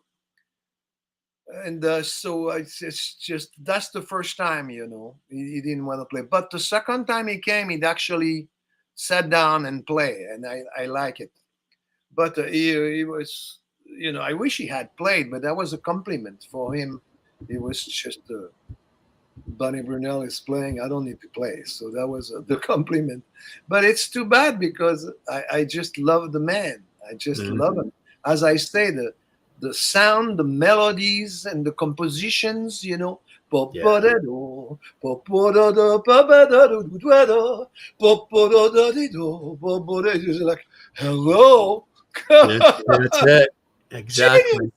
so it's just that's the first time, you know, he didn't want to play. But the second time he came, he'd actually sat down and play, and I like it. But he was, you know, I wish he had played, but that was a compliment for him. It was just Bunny Brunel is playing. I don't need to play, so that was the compliment. But it's too bad because I just love the man. I just love him. As I say, the sound, the melodies, and the compositions, you know. It's like, hello. That's it. Exactly. Genius.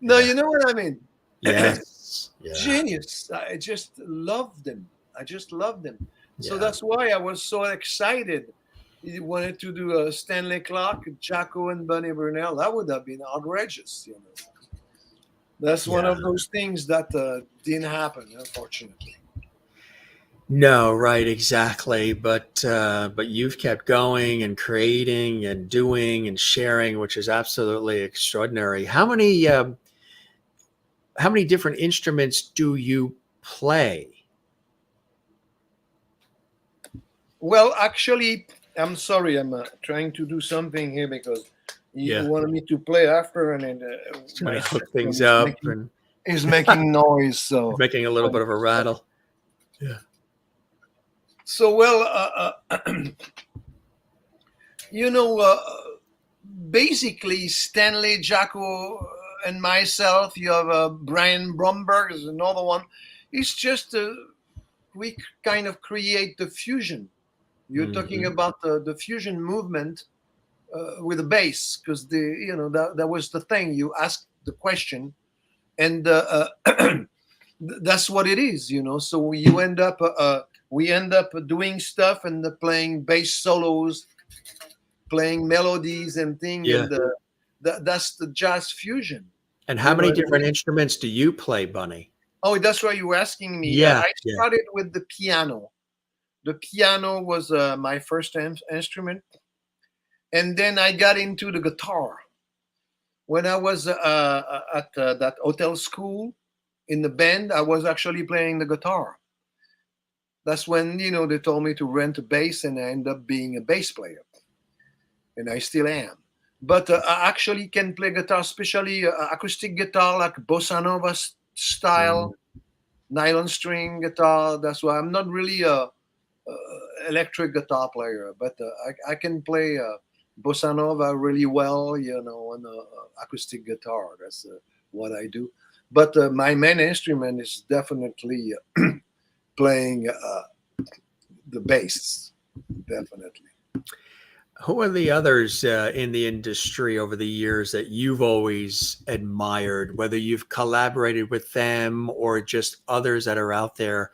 No, you know what I mean? Yes. Yeah. Genius. I just loved them. I just loved them. So Yeah. that's why I was so excited. He wanted to do Stanley Clarke, Jacko, and Bunny Brunel. That would have been outrageous, you know. That's one of those things that didn't happen, unfortunately. No, right, exactly. But you've kept going and creating and doing and sharing, which is absolutely extraordinary. How many different instruments do you play? Well, actually, I'm sorry. I'm trying to do something here because you wanted me to play after, and then Trying to hook things up and is making noise, so making a little bit of a rattle. Yeah. So, well, you know, basically Stanley, Jacko, and myself. You have Brian Bromberg is another one. It's just we kind of create the fusion. You're talking about the fusion movement with the bass, because that was the thing. You asked the question, and that's what it is, you know. So you end up we end up doing stuff and playing bass solos, playing melodies and things, and that's the jazz fusion. And how many different instruments do you play, Bunny? Oh, that's why you were asking me. Yeah, I started with the piano. The piano was my first instrument, and then I got into the guitar. When I was at that hotel school in the band, I was actually playing the guitar. That's when, you know, they told me to rent a bass, and I ended up being a bass player, and I still am. But I actually can play guitar, especially acoustic guitar, like bossa nova style, nylon string guitar. That's why I'm not really a electric guitar player, but I can play bossa nova really well, you know, on acoustic guitar. That's what I do. But my main instrument is definitely playing the bass, definitely. Who are the others in the industry over the years that you've always admired, whether you've collaborated with them or just others that are out there,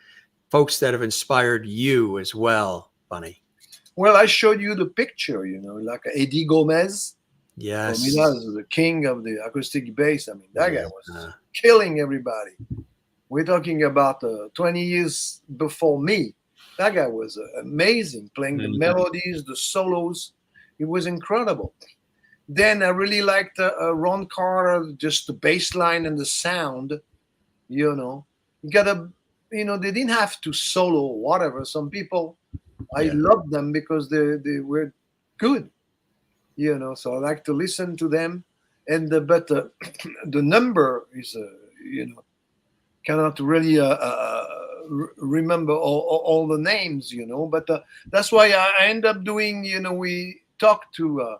folks that have inspired you as well, Bunny? Well, I showed you the picture, you know, like Eddie Gomez. Yes. Romina is the king of the acoustic bass. I mean, that guy was Yeah. killing everybody. We're talking about 20 years before me. That guy was amazing, playing the Mhm. melodies, the solos. It was incredible. Then I really liked Ron Carter, just the bass line and the sound. You know, you gotta, they didn't have to solo or whatever. Some people, I Yeah. loved them because they were good. So I like to listen to them. And but the number is, cannot really remember all the names, but that's why I end up doing, we talked to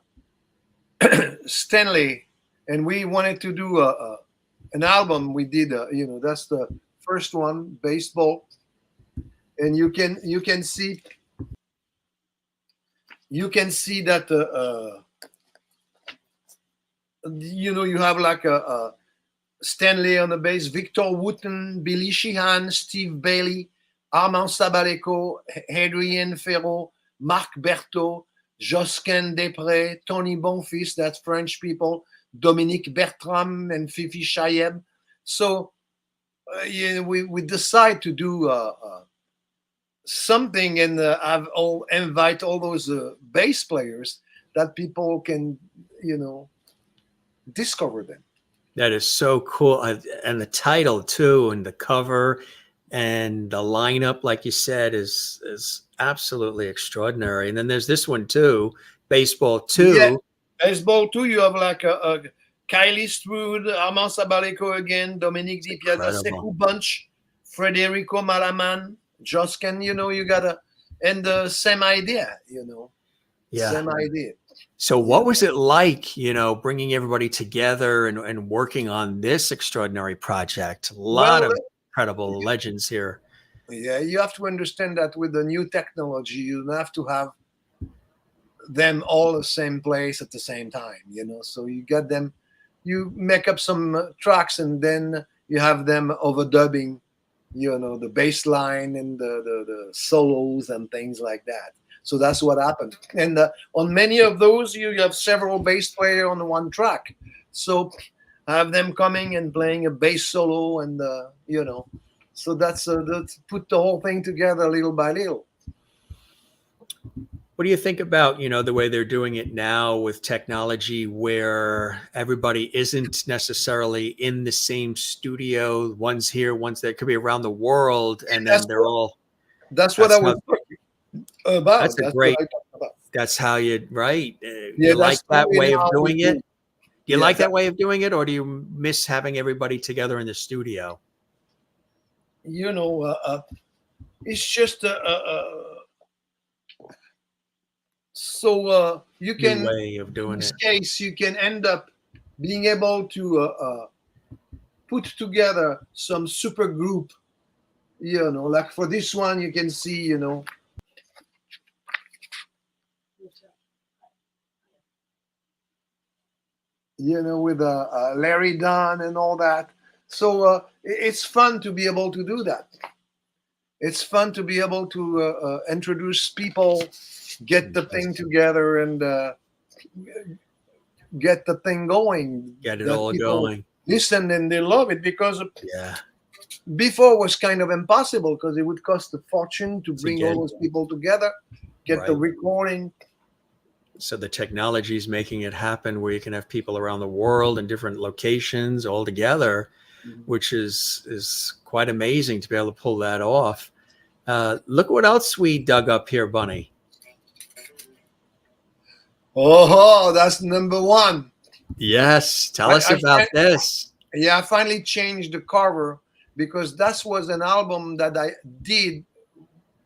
Stanley, and we wanted to do an album. We did, that's the first one, baseball, and you can see that you have like a Stanley on the bass, Victor Wooten, Billy Sheehan, Steve Bailey, Armand Sabaleco, Adrien Ferro, Marc Berthaud, Josquin Després, Tony Bonfils, that's French people, Dominique Bertram, and Fifi Chayeb. So we decide to do something and invite all those bass players that people can, discover them. That is so cool. And the title too, and the cover and the lineup, like you said, is absolutely extraordinary. And then there's this one too, Baseball 2. Yeah, baseball too. You have like a Kylie Stroud, Armand Sabaleco again, Dominique Di Piazza, Incredible. Sekou Bunch, Federico Malaman, Josquin. You gotta, and the same idea. Yeah. Same idea. So what was it like, bringing everybody together and working on this extraordinary project? A lot of incredible legends here. Yeah, you have to understand that with the new technology, you don't have to have them all the same place at the same time, So you got them, you make up some tracks, and then you have them overdubbing, the bass line and the solos and things like that. So that's what happened. And on many of those, you have several bass players on one track. So I have them coming and playing a bass solo, and so that's put the whole thing together little by little. What do you think about, the way they're doing it now with technology, where everybody isn't necessarily in the same studio? One's here, one's there. It could be around the world, and then they're all. That's what I was talking about. That's a great. What I talked about. That's how you right. Yeah, you like that's that way of how we doing do. it? Do you like that way of doing it, or do you miss having everybody together in the studio? It's just so you can, New way of doing in this it. case, you can end up being able to put together some super group. Like for this one, you can see, with Larry Dunn and all that. So it's fun to be able to do that. It's fun to be able to introduce people, get the thing together, and get the thing going. Get it all going. Listen, and they love it, because Yeah. before was kind of impossible, because it would cost a fortune to bring all those people together, get the recording. So the technology is making it happen, where you can have people around the world in different locations all together, which is quite amazing to be able to pull that off. Look what else we dug up here, Bunny. Oh, that's number one. Yes, tell us about this. Yeah, I finally changed the cover, because that was an album that I did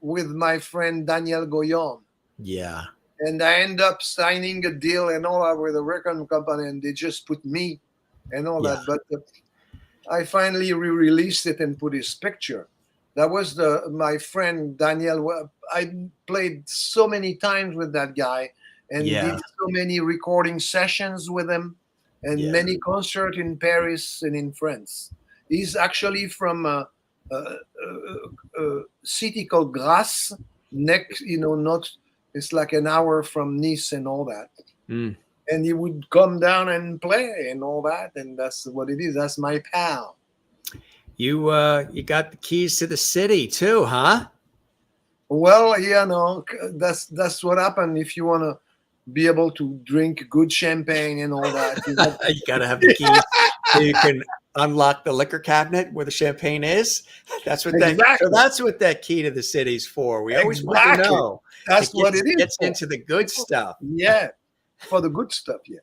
with my friend Daniel Goyon. Yeah. And I end up signing a deal and all that with a record company, and they just put me and all that. But I finally re-released it and put his picture. That was my friend Daniel. I played so many times with that guy, and did so many recording sessions with him, and many concerts in Paris and in France. He's actually from a city called Grasse, next, not. It's like an hour from Nice and all that. and he would come down and play and all that, and that's what it is. That's my pal. You got the keys to the city too, huh? Well, that's what happened. If you want to be able to drink good champagne and all that, You got to have the keys so you can unlock the liquor cabinet where the champagne is. That's what that's what that key to the city's for. We always want to know. That's what it is. Gets into the good stuff. Yeah, for the good stuff. Yeah.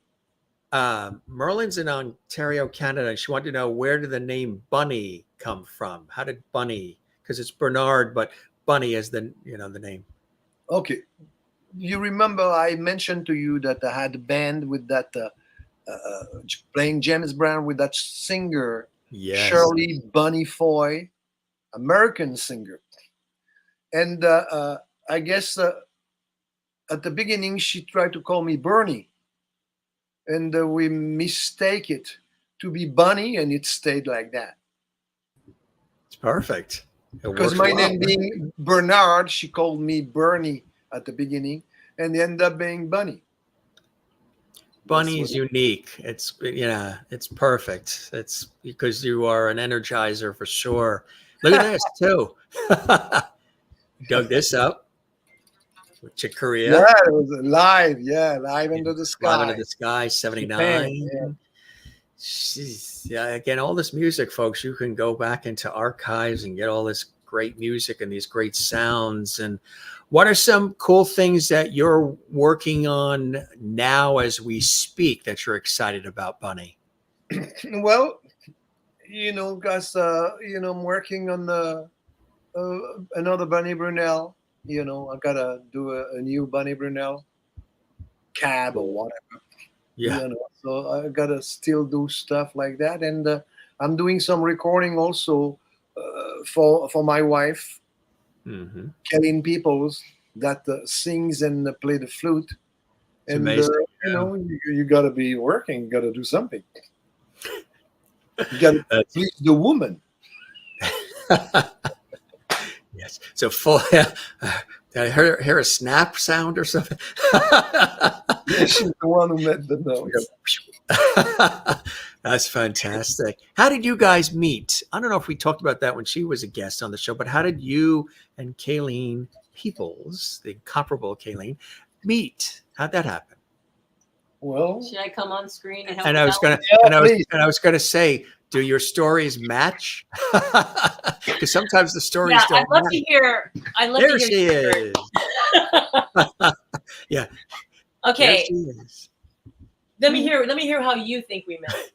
Merlin's in Ontario, Canada. She wanted to know, where did the name Bunny come from? How did Bunny? Because it's Bernard, but Bunny is the name. Okay. You remember I mentioned to you that I had a band with that playing James Brown with that singer, yes. Shirley Bunny Foy, American singer. And I guess at the beginning she tried to call me Bernie. And we mistake it to be Bunny, and it stayed like that. It's perfect. Because my name being Bernard, she called me Bernie at the beginning, and ended up being Bunny. Bunny is unique. It's perfect. It's because you are an energizer for sure. Look at this too. Dug this up with Chick Corea. Yeah, it was live. Yeah, live under the sky. Live under the sky, 79. Yeah, again, all this music, folks, you can go back into archives and get all this great music and these great sounds. And what are some cool things that you're working on now as we speak that you're excited about, Bunny? Well, guys, I'm working on another Bunny Brunel. I gotta do a new Bunny Brunel cab or whatever. Yeah. So I gotta still do stuff like that, and I'm doing some recording also for my wife, Kelly Peoples, that sings and play the flute. It's and amazing. You gotta be working. You gotta do something. You gotta please the woman. Yes. So full. Did I hear a snap sound or something? Yeah, she's the one who made the noise. That's fantastic. How did you guys meet? I don't know if we talked about that when she was a guest on the show, but how did you and Kayleen Peoples, the incomparable Kayleen, meet? How'd that happen? Well, should I come on screen and help? And I was gonna say, do your stories match? Because sometimes the stories don't. I'd love to hear. There she is. Yeah. Okay. Let me hear how you think we met.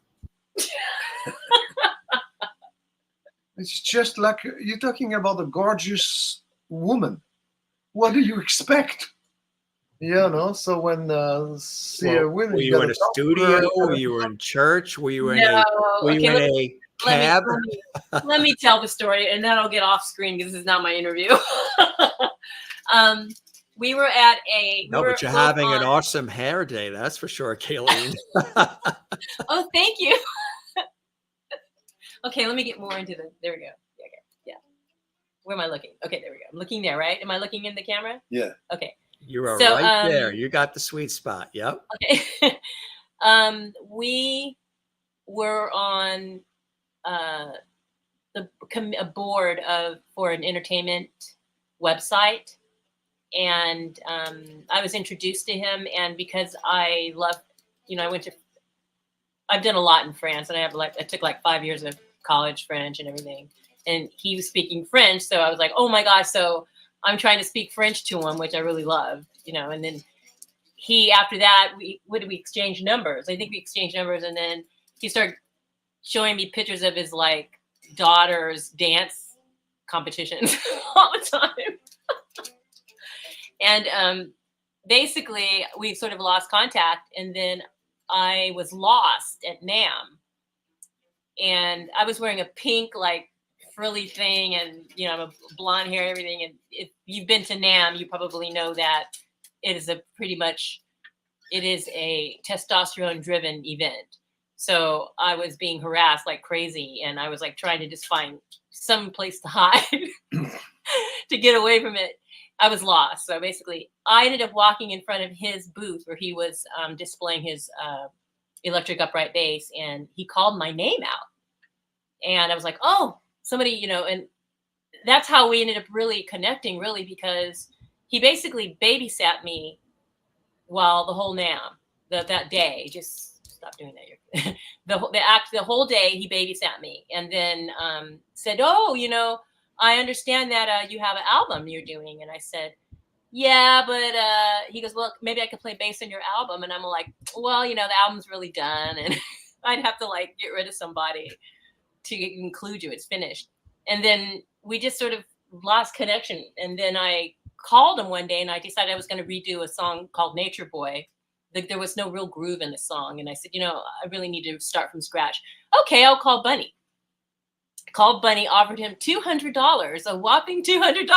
It's just like you're talking about a gorgeous woman. What do you expect? So when women, were you in a studio? Were you in church? Were you in a cab? Let me tell the story, and then I'll get off screen because this is not my interview. We were at but you're having an awesome hair day, that's for sure, Kayleen. Oh, thank you. Okay, let me get more into the. There we go. Yeah. Where am I looking? Okay, there we go. I'm looking there, right? Am I looking in the camera? Yeah. Okay. You are right there. You got the sweet spot. Yep. Okay. We were on a board for an entertainment website, and I was introduced to him, and because I love, I've done a lot in France, and I took 5 years of college French and everything, and he was speaking French, so I was like, oh my gosh, so I'm trying to speak French to him, which I really love, and then after that, we exchange numbers. I think we exchanged numbers, and then he started showing me pictures of his daughter's dance competitions all the time. And basically we sort of lost contact, and then I was lost at NAMM, and I was wearing a pink frilly thing, and I'm a blonde hair, everything. And if you've been to NAMM, you probably know that it is a testosterone driven event. So I was being harassed like crazy, and I was trying to just find some place to hide to get away from it. I was lost. So basically, I ended up walking in front of his booth where he was displaying his electric upright bass, and he called my name out. And I was like, oh, somebody, you know, and that's how we ended up really connecting, really, because he basically babysat me while the whole that day. Just stop doing that. The whole day he babysat me, and then said, oh, you know, I understand that you have an album you're doing. And I said, yeah, but he goes, well, maybe I could play bass on your album. And I'm like, well, you know, the album's really done, and I'd have to like get rid of somebody to include you. It's finished. And then we just sort of lost connection. And then I called him one day, and I decided I was going to redo a song called Nature Boy. There was no real groove in the song. And I said, you know, I really need to start from scratch. Okay, I'll call Bunny. Called Bunny, offered him $200, a whopping $200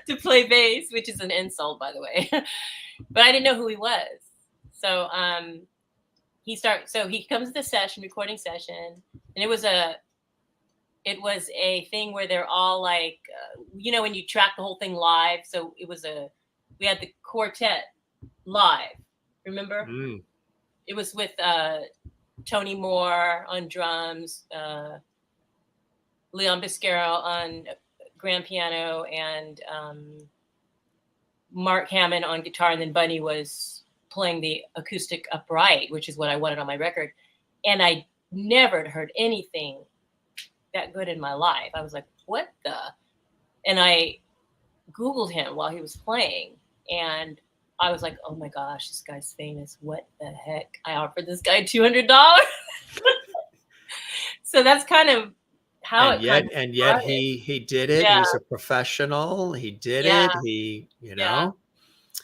to play bass, which is an insult, by the way. But I didn't know who he was. So he comes to the session, recording session, and it was a thing where they're all like, you know, when you track the whole thing live. So we had the quartet live, remember? Mm. It was with Tony Moore on drums, Leon Biscaro on grand piano, and Mark Hammond on guitar, and then Bunny was playing the acoustic upright, which is what I wanted on my record. And I never had heard anything that good in my life. I was like, what the? And I Googled him while he was playing, and I was like, oh my gosh, this guy's famous. What the heck? I offered this guy $200. So that's kind of how and yet he did it. Yeah. He's a professional. He did Yeah. it. He, you know.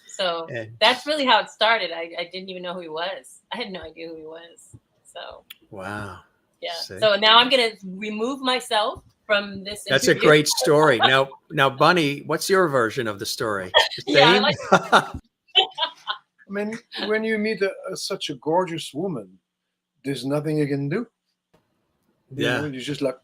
So And- that's really how it started. I didn't even know who he was. I had no idea who he was. So Wow. yeah. See? So now I'm gonna remove myself from this. That's a interview. great story. Now, Bunny, what's your version of the story? The Yeah, I same? I mean, when you meet such a gorgeous woman, there's nothing you can do. You Yeah. know, you're just like,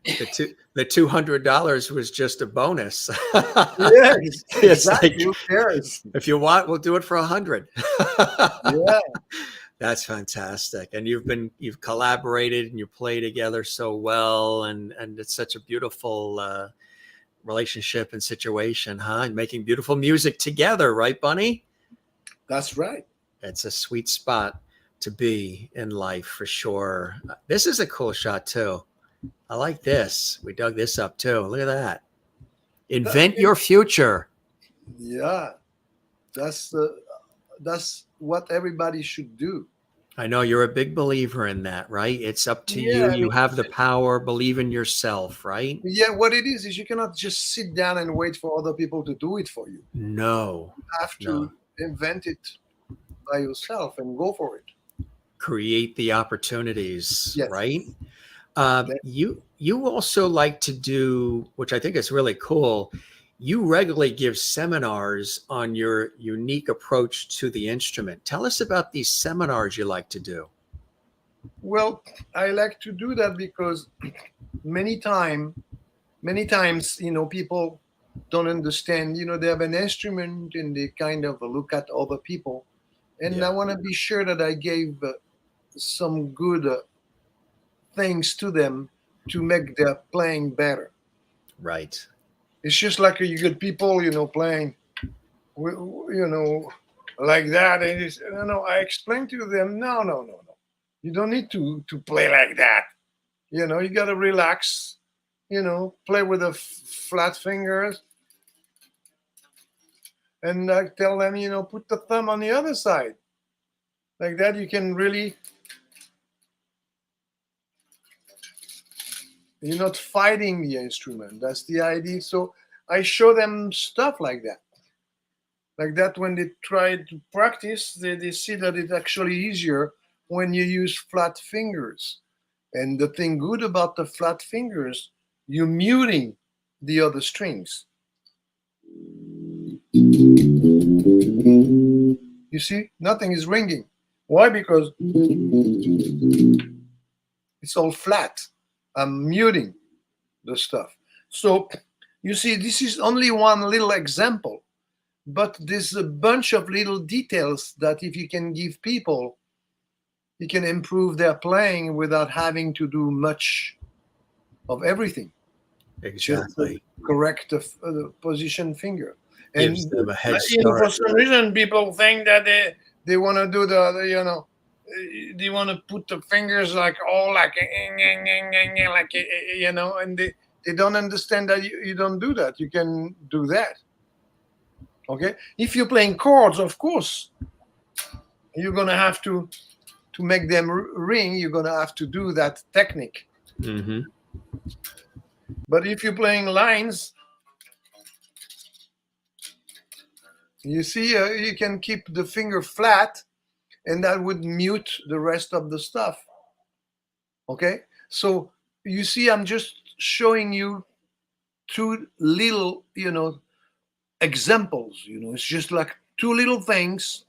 The $200 was just a bonus. yeah, It's exactly. like, Who cares? if you want, we'll do it for $100. Yeah. That's fantastic. And you've collaborated and you play together so well, and it's such a beautiful relationship and situation, huh? And making beautiful music together, right, Bunny? That's right. It's a sweet spot to be in life for sure. This is a cool shot too. I like this. We dug this up too. Look at that. Invent your future. Yeah. That's what everybody should do. I know you're a big believer in that, right? It's up to Yeah, you. I You mean, have the power. Believe in yourself, right? Yeah, what it is you cannot just sit down and wait for other people to do it for you. No. You have to invent it by yourself and go for it. Create the opportunities, Yes. right? You also like to do, which I think is really cool. You regularly give seminars on your unique approach to the instrument. Tell us about these seminars you like to do. Well, I like to do that because many times, you know, people don't understand, you know, they have an instrument and they kind of look at other people. And Yeah. I want to be sure that I gave some good things to them to make their playing better. Right. It's just like you get people, you know, playing, you know, like that. And it's, you know, I explain to them, no. You don't need to play like that. You know, you got to relax, you know, play with the flat fingers. And I tell them, you know, put the thumb on the other side. Like that, you can really, you're not fighting the instrument. That's the idea. So I show them stuff like that. Like that, when they try to practice, they see that it's actually easier when you use flat fingers. And the thing good about the flat fingers, you're muting the other strings. You see, nothing is ringing. Why? Because it's all flat. I'm muting the stuff. So You see, this is only one little example, but there's a bunch of little details that if you can give people, you can improve their playing without having to do much of everything. Exactly. Just correct the position finger. Gives And them a head for start. some reason, people think that they want to do they want to put the fingers like all like and they don't understand that you don't do that. You can do that. Okay, if you're playing chords, of course, you're gonna have to make them ring. You're gonna have to do that technique. Mm-hmm. But if you're playing lines, you see, you can keep the finger flat, and that would mute the rest of the stuff. Okay, so you see, I'm just showing you two little, examples. It's just like two little things,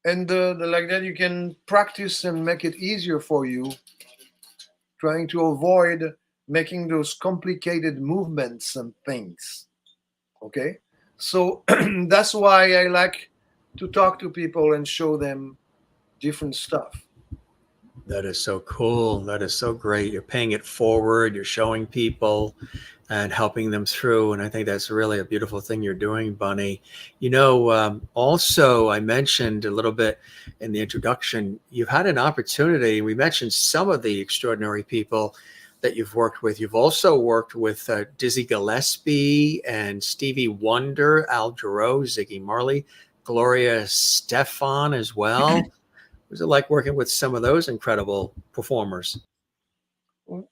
and like that you can practice and make it easier for you, trying to avoid making those complicated movements and things. Okay, so that's why I like to talk to people and show them different stuff. That is so cool. That is so great. You're paying it forward. You're showing people and helping them through. And I think that's really a beautiful thing you're doing, Bunny. Also, I mentioned a little bit in the introduction, you've had an opportunity. We mentioned some of the extraordinary people that you've worked with. You've also worked with Dizzy Gillespie and Stevie Wonder, Jarreau, Ziggy Marley, Gloria Estefan as well. Was it like working with some of those incredible performers?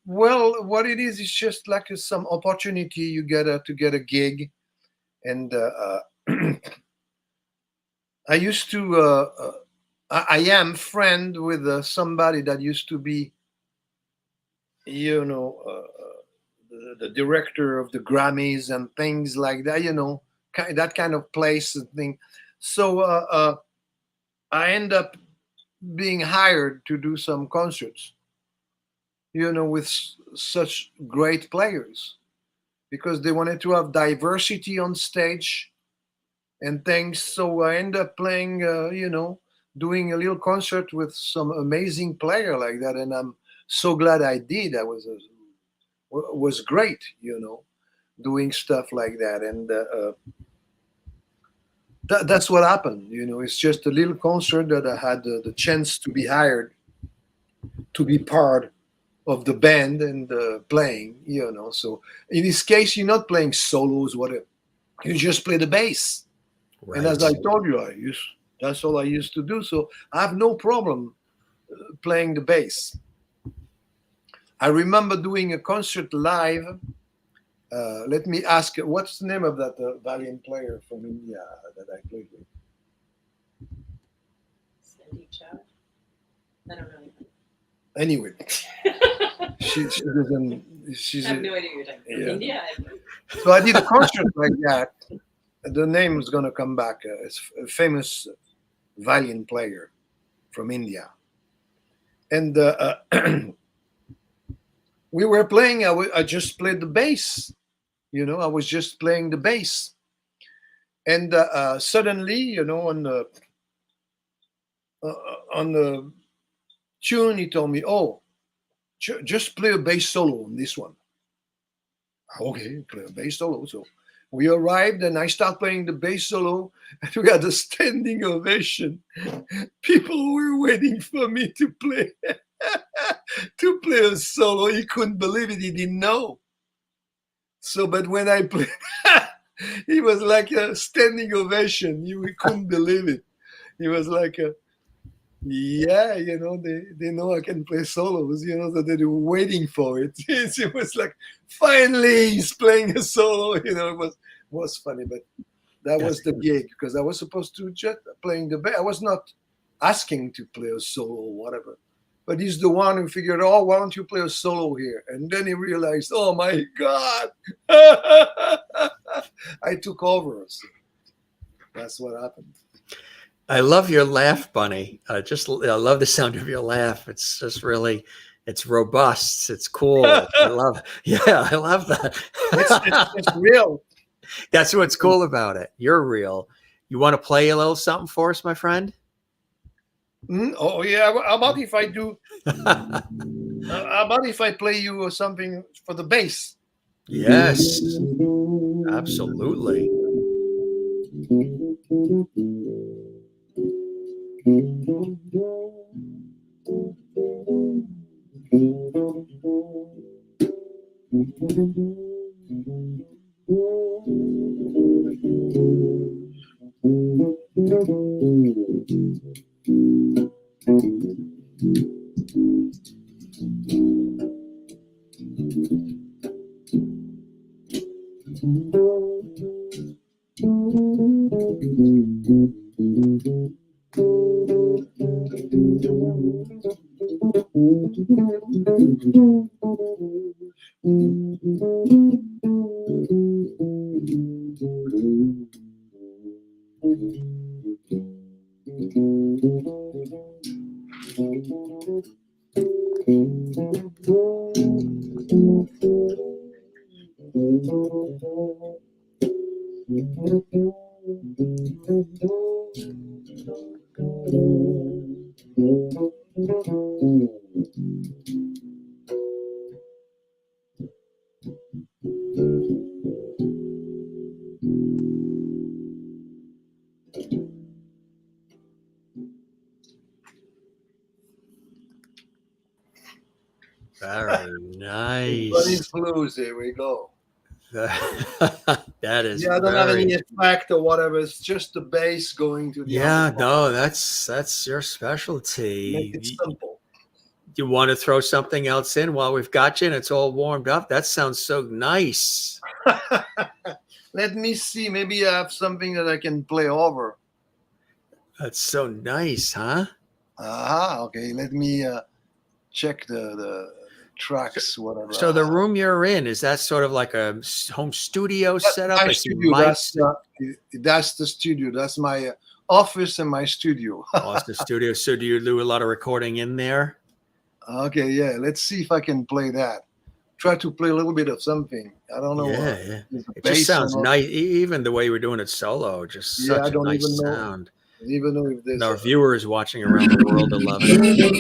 Well, what it is just like some opportunity you get to get a gig, and I used to. I am friend with somebody that used to be, the director of the Grammys and things like that. That kind of place and thing. So I end up being hired to do some concerts, with such great players, because they wanted to have diversity on stage and things. So I end up playing, doing a little concert with some amazing player like that, and I'm so glad I did. That was great, doing stuff like that, and that's what happened. It's just a little concert that I had the chance to be hired to be part of the band and playing. So in this case, you're not playing solos, whatever. You just play the bass. Right. And as I told you, that's all I used to do. So I have no problem playing the bass. I remember doing a concert live. Let me ask, what's the name of that valiant player from India that I played with? I don't know. Anyway, she doesn't. I have no idea who you're talking about. Yeah. India. So I did a concert like that. The name is going to come back. It's a famous valiant player from India. And we were playing. I just played the bass. I was just playing the bass. And suddenly, on the tune, he told me, "Oh, just play a bass solo on this one." Okay, play a bass solo. So we arrived, and I start playing the bass solo, and we had a standing ovation. People were waiting for me to play a solo. He couldn't believe it. He didn't know. So, but when I played, it was like a standing ovation. We couldn't believe it. It was like yeah, they know I can play solos, so they were waiting for it. It was like, finally he's playing a solo, it was funny, but that was the gig, because I was supposed to just playing the bass. I was not asking to play a solo or whatever, but he's the one who figured, oh, why don't you play a solo here? And then he realized, oh my God, I took over. So that's what happened. I love your laugh, Bunny. I love the sound of your laugh. It's just really It's robust. It's cool. I love. Yeah, I love that. It's real. That's what's cool about it. You're real. You want to play a little something for us, my friend? Oh yeah. How about if I do? How about if I play you something for the bass? Yes, absolutely. Very nice. Bunny's Blues. There we go. That is. Yeah, I don't have very- any effect or whatever. It's just the bass going to the. Yeah, other no, part. that's your specialty. Make it simple. You want to throw something else in while we've got you and it's all warmed up? That sounds so nice. Let me see. Maybe I have something that I can play over. That's so nice, huh? Okay. Let me check the tracks, whatever. So the room you're in, is that sort of like a home studio setup? My I see studio. mics. That's the studio. That's my office and my studio. Oh, it's the studio. So do you do a lot of recording in there? Okay, yeah. Let's see if I can play that. Try to play a little bit of something. I don't know. Yeah, yeah. There's a It bass just sounds or not. nice. Even the way you were doing it solo, just Yeah, such I a don't nice even know. sound. I don't even know if there's. And our viewers watching around the world are loving it.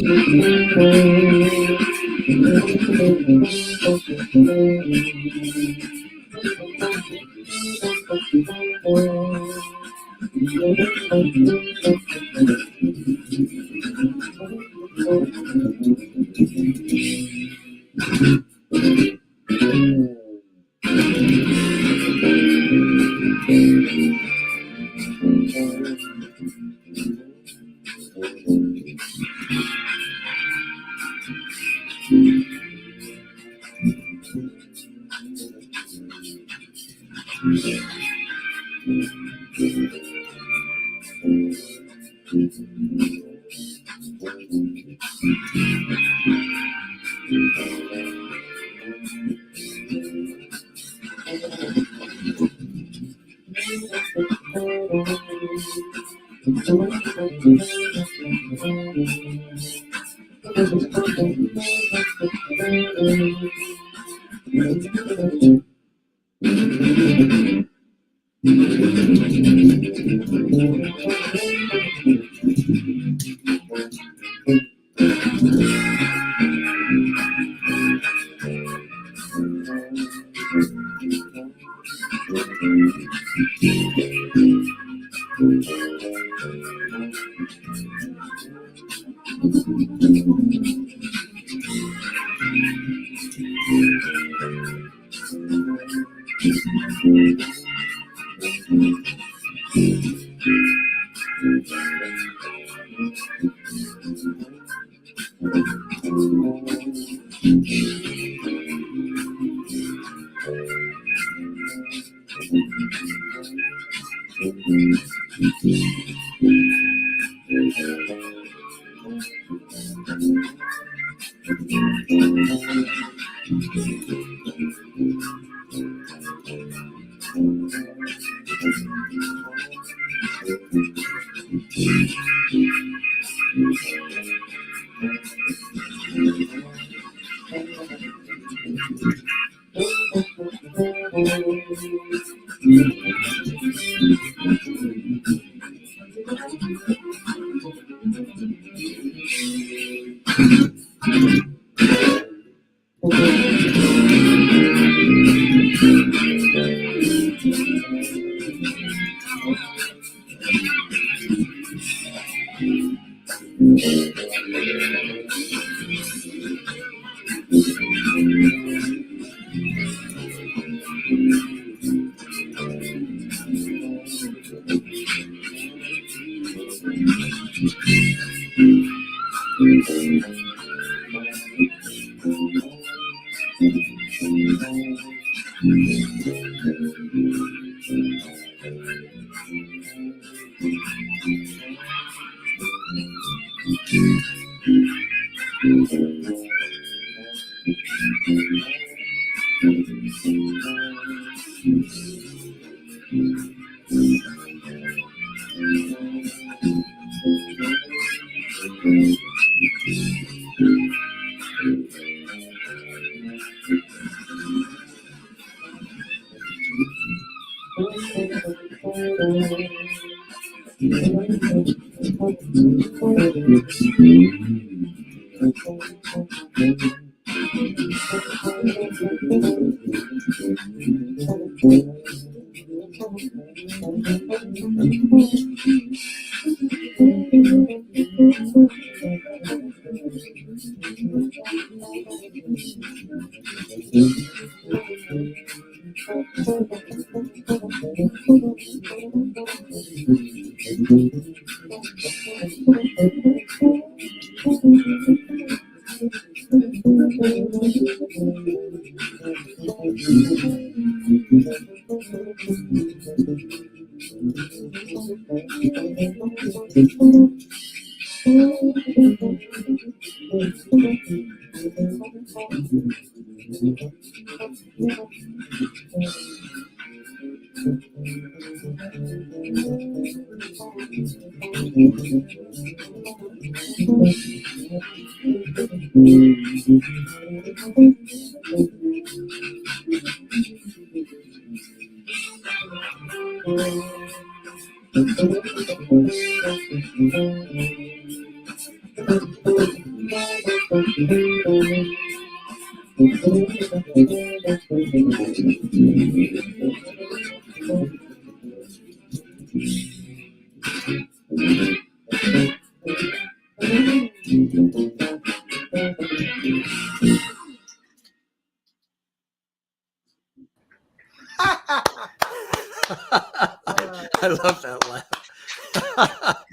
I love that laugh.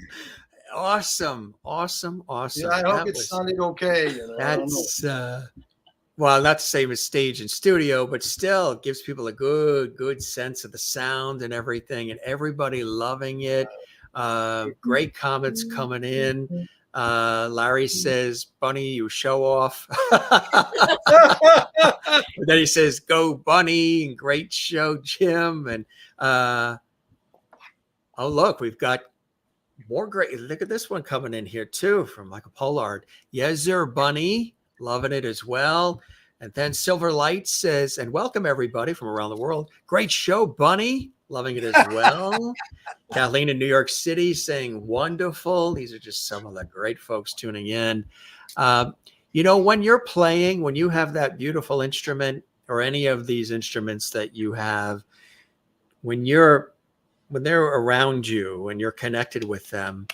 Awesome, awesome, awesome. Yeah, I hope That it was sounded okay. You know, I don't know. that's well, not the same as stage and studio, but still it gives people a good sense of the sound and everything, and everybody loving it. Great comments coming in. Larry says, Bunny, you show off. And then he says, go Bunny, and great show, Jim. And oh, look, we've got more great. Look at this one coming in here too from Michael Pollard. Yes, sir, Bunny. Loving it as well. And then Silver Light says, and welcome everybody from around the world. Great show, Bunny. Loving it as well. Kathleen in New York City saying wonderful. These are just some of the great folks tuning in. You know, when you're playing, when you have that beautiful instrument or any of these instruments that you have, when they're around you, when you're connected with them,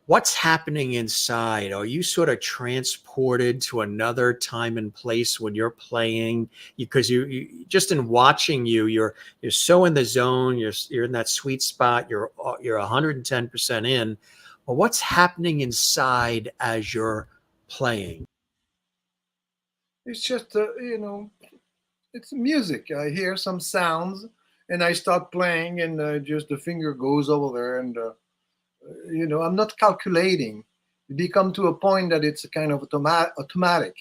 what's happening inside? Are you sort of transported to another time and place when you're playing? Because you just in watching you're so in the zone. You're in that sweet spot. You're 110% in. But what's happening inside as you're playing? It's just, you know, it's music. I hear some sounds and I start playing, and just the finger goes over there, and you know, I'm not calculating. You become to a point that it's a kind of automatic.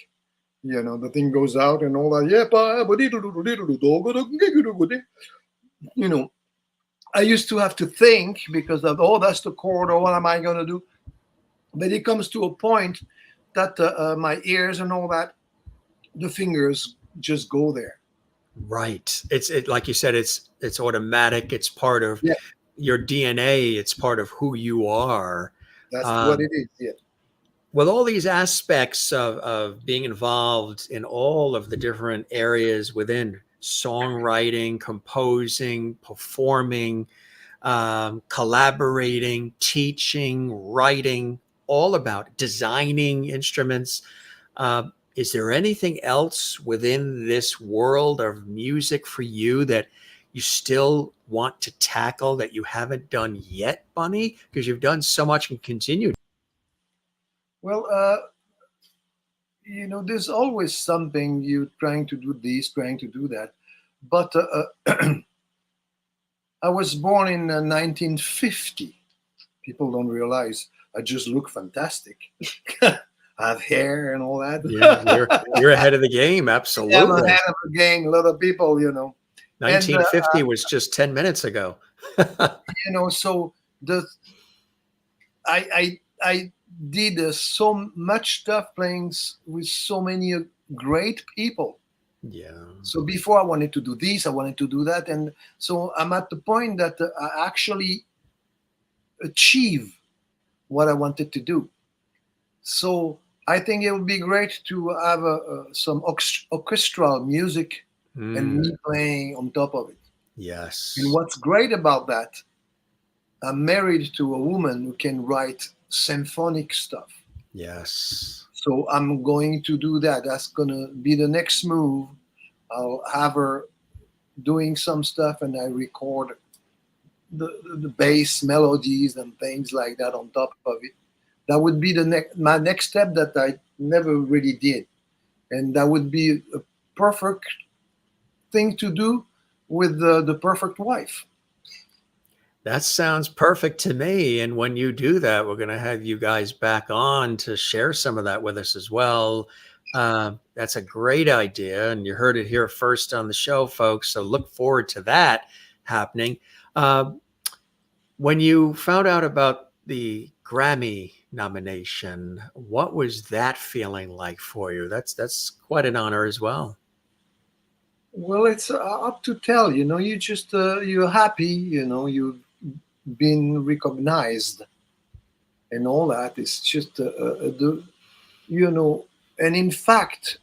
You know, the thing goes out and all that. You know, I used to have to think because of, oh, that's the chord, or what am I going to do? But it comes to a point that my ears and all that the fingers just go there. Right. It's like you said, it's automatic. It's part of Yeah, your DNA. It's part of who you are. that's what Um, it is. Yeah. with all these aspects of being involved in all of the different areas within songwriting, composing, performing, collaborating, teaching, writing, all about designing instruments. Is there anything else within this world of music for you that you still want to tackle that you haven't done yet, Bunny? Because you've done so much and continue. Well, there's always something you trying to do this, trying to do that. But I was born in 1950. People don't realize I just look fantastic. I have hair and all that. You're ahead of the game, I'm absolutely. ahead of the game. A lot of people, 1950 was just 10 minutes ago. So the I did so much stuff playing with so many great people. Yeah. So before I wanted to do this, I wanted to do that, and so I'm at the point that I actually achieve what I wanted to do. So I think it would be great to have some orchestral music and me playing on top of it. Yes. And what's great about that, I'm married to a woman who can write symphonic stuff. Yes. So I'm going to do that. That's going to be the next move. I'll have her doing some stuff and I record the bass melodies and things like that on top of it. That would be my next step that I never really did. And that would be a perfect thing to do with the perfect wife. That sounds perfect to me. And when you do that, we're going to have you guys back on to share some of that with us as well. That's a great idea. And you heard it here first on the show, folks. So look forward to that happening. When you found out about the Grammy nomination, what was that feeling like for you? That's quite an honor as well. Well, it's up to tell. You just you're happy. You've been recognized, and all that. It's just and in fact,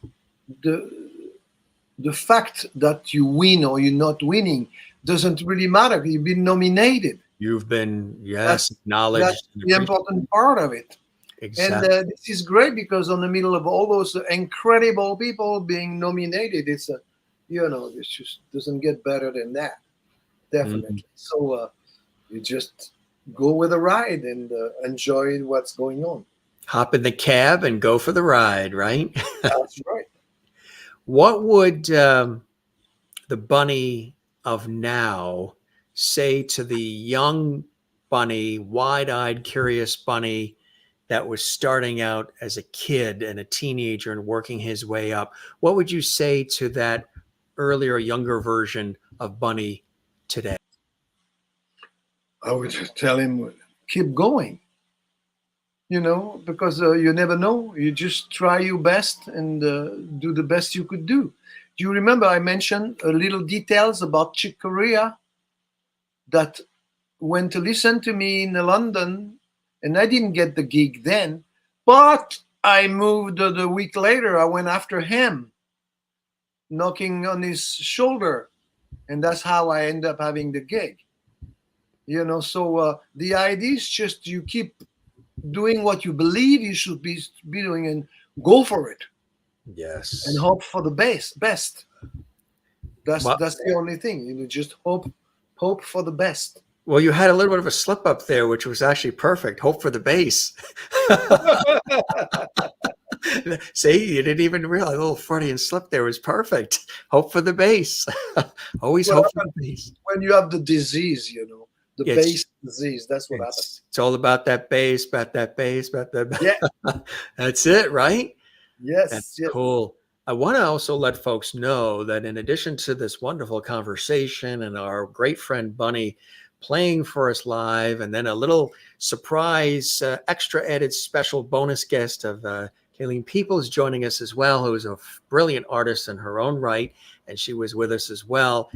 the fact that you win or you're not winning doesn't really matter. You've been nominated. You've been, yes, acknowledged. That's the important part of it. Exactly. And this is great because on the middle of all those incredible people being nominated, it's it just doesn't get better than that. Definitely. So you just go with the ride and enjoy what's going on. Hop in the cab and go for the ride, right? That's right. What would the Bunny of now say to the young Bunny, wide-eyed, curious Bunny that was starting out as a kid and a teenager and working his way up? What would you say to that earlier, younger version of Bunny today? I would tell him, keep going. Because you never know. You just try your best and do the best you could do. Do you remember I mentioned little details about Chick Corea that went to listen to me in London, and I didn't get the gig then, but I moved the week later. I went after him, knocking on his shoulder, and that's how I end up having the gig. So the idea is just you keep doing what you believe you should be doing and go for it. Yes. And hope for the best. That's the only thing. Just hope for the best. Well, you had a little bit of a slip up there, which was actually perfect. Hope for the bass. See, you didn't even realize a little Freudian slip there was perfect. Hope for the bass. Always hope for the bass. When you have the disease, the bass disease, that's what happens. It's all about that bass, about that bass, about that. Yeah. That's it, right? Yes. That's cool. I want to also let folks know that in addition to this wonderful conversation and our great friend Bunny playing for us live, and then a little surprise, extra added special bonus guest of Kayleen People is joining us as well, who is a brilliant artist in her own right, and she was with us as well.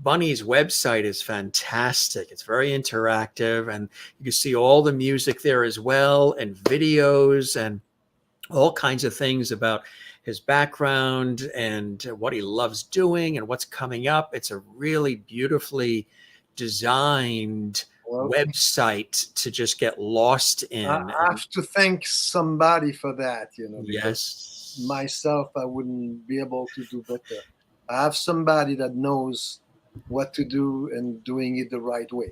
Bunny's website is fantastic. It's very interactive, and you can see all the music there as well, and videos and all kinds of things about his background and what he loves doing and what's coming up. It's a really beautifully designed website to just get lost in. I have to thank somebody for that, because Yes. myself, I wouldn't be able to do better. I have somebody that knows what to do and doing it the right way.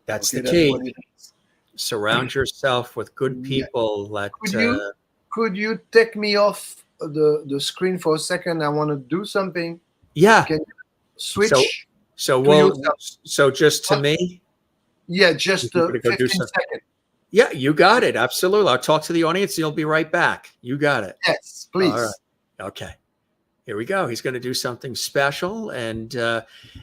That's the That's key. what it is. Surround yourself with good people. Could you take me off the screen for a second? I want to do something. Yeah. Can you switch? So just to me? Yeah, just You're gonna go 15 do something. seconds. Yeah, you got it. Absolutely. I'll talk to the audience. You'll be right back. You got it. Yes, please. All right. Okay. Here we go. He's going to do something special. And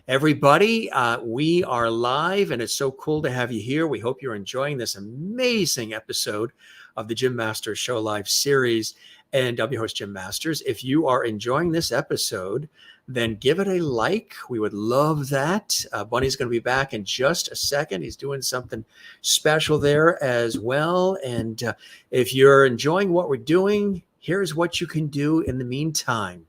everybody, we are live, and it's so cool to have you here. We hope you're enjoying this amazing episode of the Jim Masters Show Live series. And I'm your host, Jim Masters. If you are enjoying this episode, then give it a like. We would love that. Bunny's going to be back in just a second. He's doing something special there as well. And if you're enjoying what we're doing, here's what you can do in the meantime.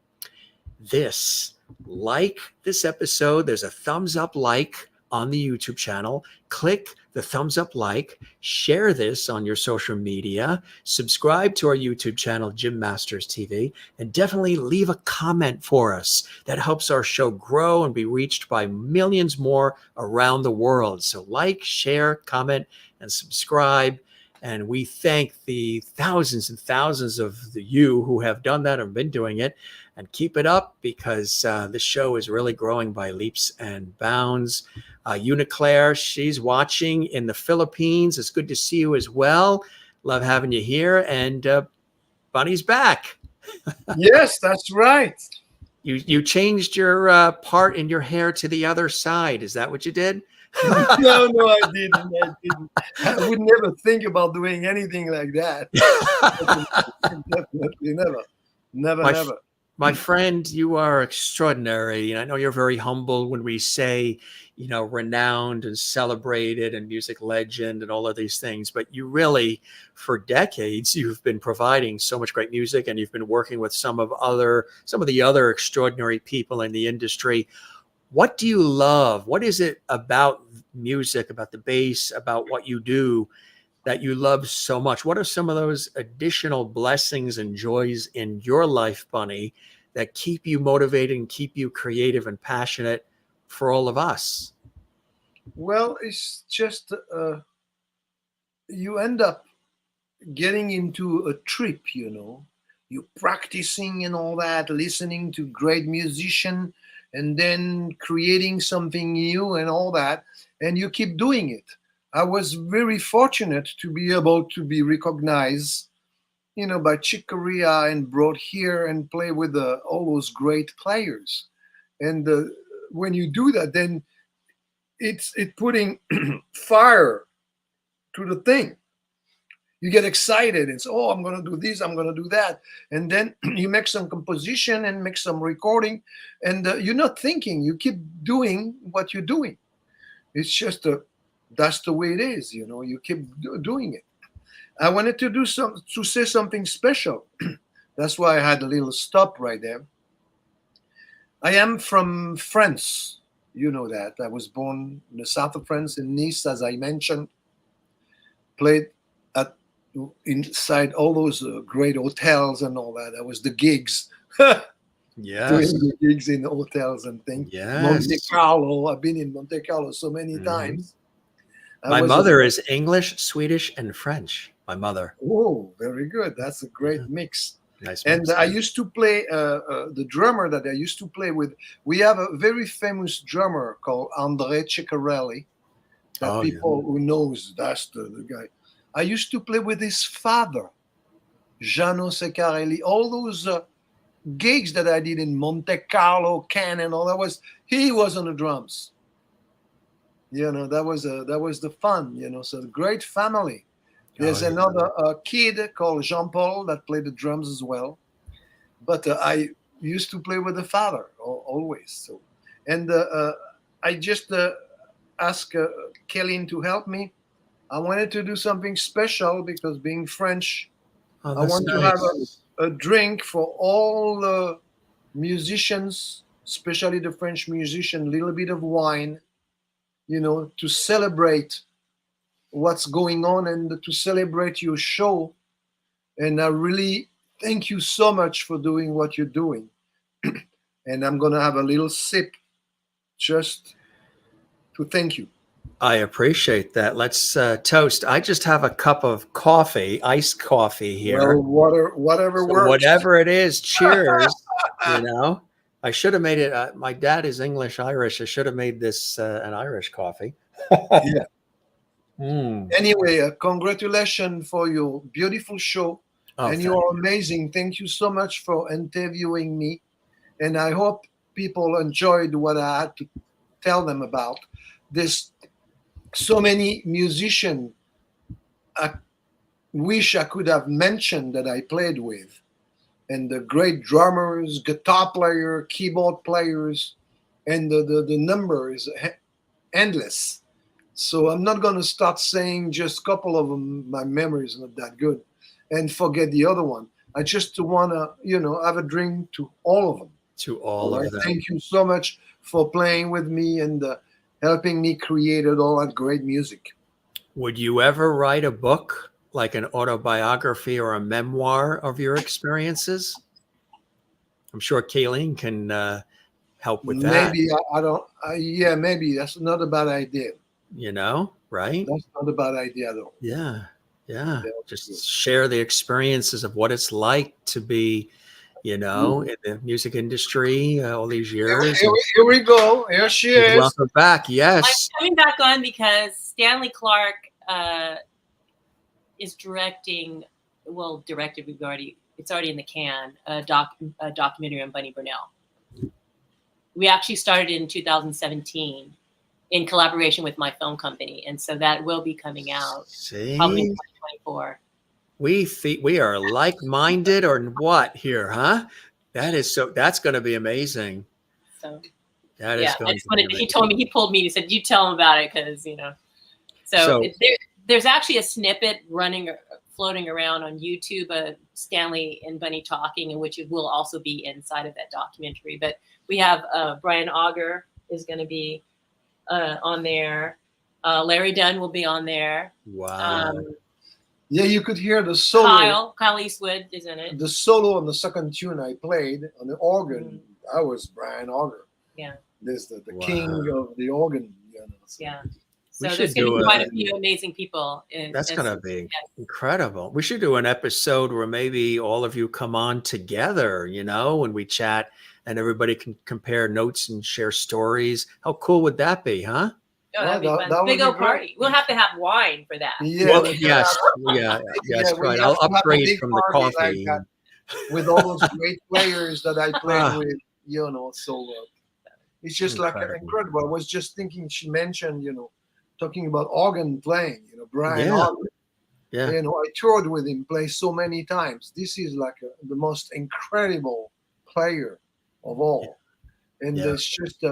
Like this episode. There's a thumbs up like on the YouTube channel. Click the thumbs up like, share this on your social media, subscribe to our YouTube channel, Jim Masters TV, and definitely leave a comment for us. That helps our show grow and be reached by millions more around the world. So like, share, comment, and subscribe. And we thank the thousands and thousands of you who have done that and been doing it. And keep it up, because the show is really growing by leaps and bounds. Uniclaire, she's watching in the Philippines. It's good to see you as well. Love having you here. And Bunny's back. Yes, that's right. You changed your part in your hair to the other side. Is that what you did? No, I didn't. I would never think about doing anything like that. Definitely never. My friend, you are extraordinary. And I know you're very humble when we say, renowned and celebrated and music legend and all of these things. But you really, for decades, you've been providing so much great music, and you've been working with some of the other extraordinary people in the industry. What do you love? What is it about music, about the bass, about what you do that you love so much? What are some of those additional blessings and joys in your life, Bunny, that keep you motivated and keep you creative and passionate for all of us? Well, it's just you end up getting into a trip, you're practicing and all that, listening to great musicians, and then creating something new and all that, and you keep doing it. I was very fortunate to be able to be recognized, by Chick Corea and brought here and play with all those great players. And when you do that, then it's putting fire to the thing. You get excited and say, oh, I'm going to do this, I'm going to do that. And then you make some composition and make some recording, and you're not thinking, you keep doing what you're doing. It's just that's the way it is, you keep doing it. I wanted to say something special. That's why I had a little stop right there. I am from France. You know that. I was born in the south of France, in Nice, as I mentioned. Played inside all those great hotels and all that. That was the gigs. Yes. Doing the gigs in hotels and things. Yes. Monte Carlo. I've been in Monte Carlo so many times. My mother is English, Swedish, and French. My mother. Oh, very good. That's a great mix. Nice. And I used to play the drummer that I used to play with. We have a very famous drummer called André Ciccarelli. That who knows, that's the guy. I used to play with his father, Gianno Ciccarelli. All those gigs that I did in Monte Carlo, Cannes, and all that he was on the drums. That was the fun. So great family. There's Oh, yeah. another kid called Jean-Paul that played the drums as well. But I used to play with the father always. So, and I just asked Kéline to help me. I wanted to do something special because being French, Oh, I that's want to have nice. a drink for all the musicians, especially the French musician, a little bit of wine, to celebrate what's going on and to celebrate your show. And I really thank you so much for doing what you're doing. And I'm going to have a little sip just to thank you. I appreciate that. Let's toast. I just have a cup of coffee, iced coffee here. Well, whatever So works. whatever it is, cheers. I should have made it. My dad is English Irish. I should have made this an Irish coffee. Yeah. Mm. Anyway, congratulations for your beautiful show. Oh, And you are amazing. Thank you so much for interviewing me. And I hope people enjoyed what I had to tell them about. There's so many musicians I wish I could have mentioned that I played with. And the great drummers, guitar player, keyboard players, and the number is endless. So I'm not going to start saying just a couple of them. My memory is not that good, and forget the other one. I just want to, have a drink to all of them. To all of them. Thank you so much for playing with me and helping me create all that great music. Would you ever write a book, like an autobiography or a memoir of your experiences? I'm sure Kéline can help with that. Maybe I don't. Yeah, maybe that's not a bad idea. Right? That's not a bad idea, though. Yeah. Just share the experiences of what it's like to be, in the music industry all these years. Here we go. Here she is. Welcome back. Yes. I'm coming back on because Stanley Clarke is directed. It's already in the can. A documentary on Bunny Brunel. We actually started in 2017 in collaboration with my film company, and so that will be coming out probably in 2024. We are like-minded or what here, huh? That's going to be amazing. So that is going to be amazing. He told me, he pulled me, he said, you tell him about it because, there's actually a snippet floating around on YouTube, Stanley and Bunny talking, in which it will also be inside of that documentary. But we have Brian Auger is going to be on there. Larry Dunn will be on there. Wow. Yeah, you could hear the solo. Kyle Eastwood is in it. The solo on the second tune I played on the organ, that was Brian Auger. Yeah. There's the king of the organ. So. Yeah. So there's going to be quite a few amazing people. That's going to be incredible. We should do an episode where maybe all of you come on together, when we chat and everybody can compare notes and share stories. How cool would that be, huh? Oh, that'd be fun. Big old party. We'll have to have wine for that. Yeah. Well, yes, right. I'll upgrade from the coffee. Like with all those great players that I played with, so it's just incredible. I was just thinking, she mentioned, talking about organ playing, Brian Auger. Yeah. I toured with him, played so many times. This is like the most incredible player of all. And it's just,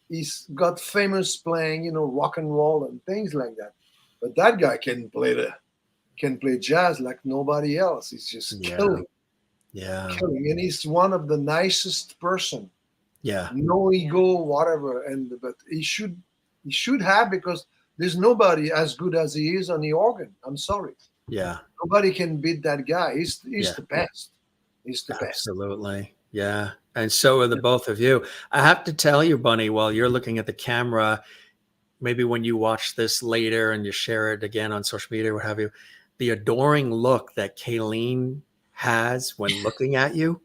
he's got famous playing, rock and roll and things like that. But that guy can play jazz like nobody else. He's just killing. Yeah. Killing. And he's one of the nicest person. Yeah. No ego, whatever. But he should have, because there's nobody as good as he is on the organ. I'm sorry. Yeah. Nobody can beat that guy. He's the best. He's the best. Absolutely. Yeah. And so are the both of you. I have to tell you, Bunny, while you're looking at the camera, maybe when you watch this later and you share it again on social media or what have you, the adoring look that Kéline has when looking at you.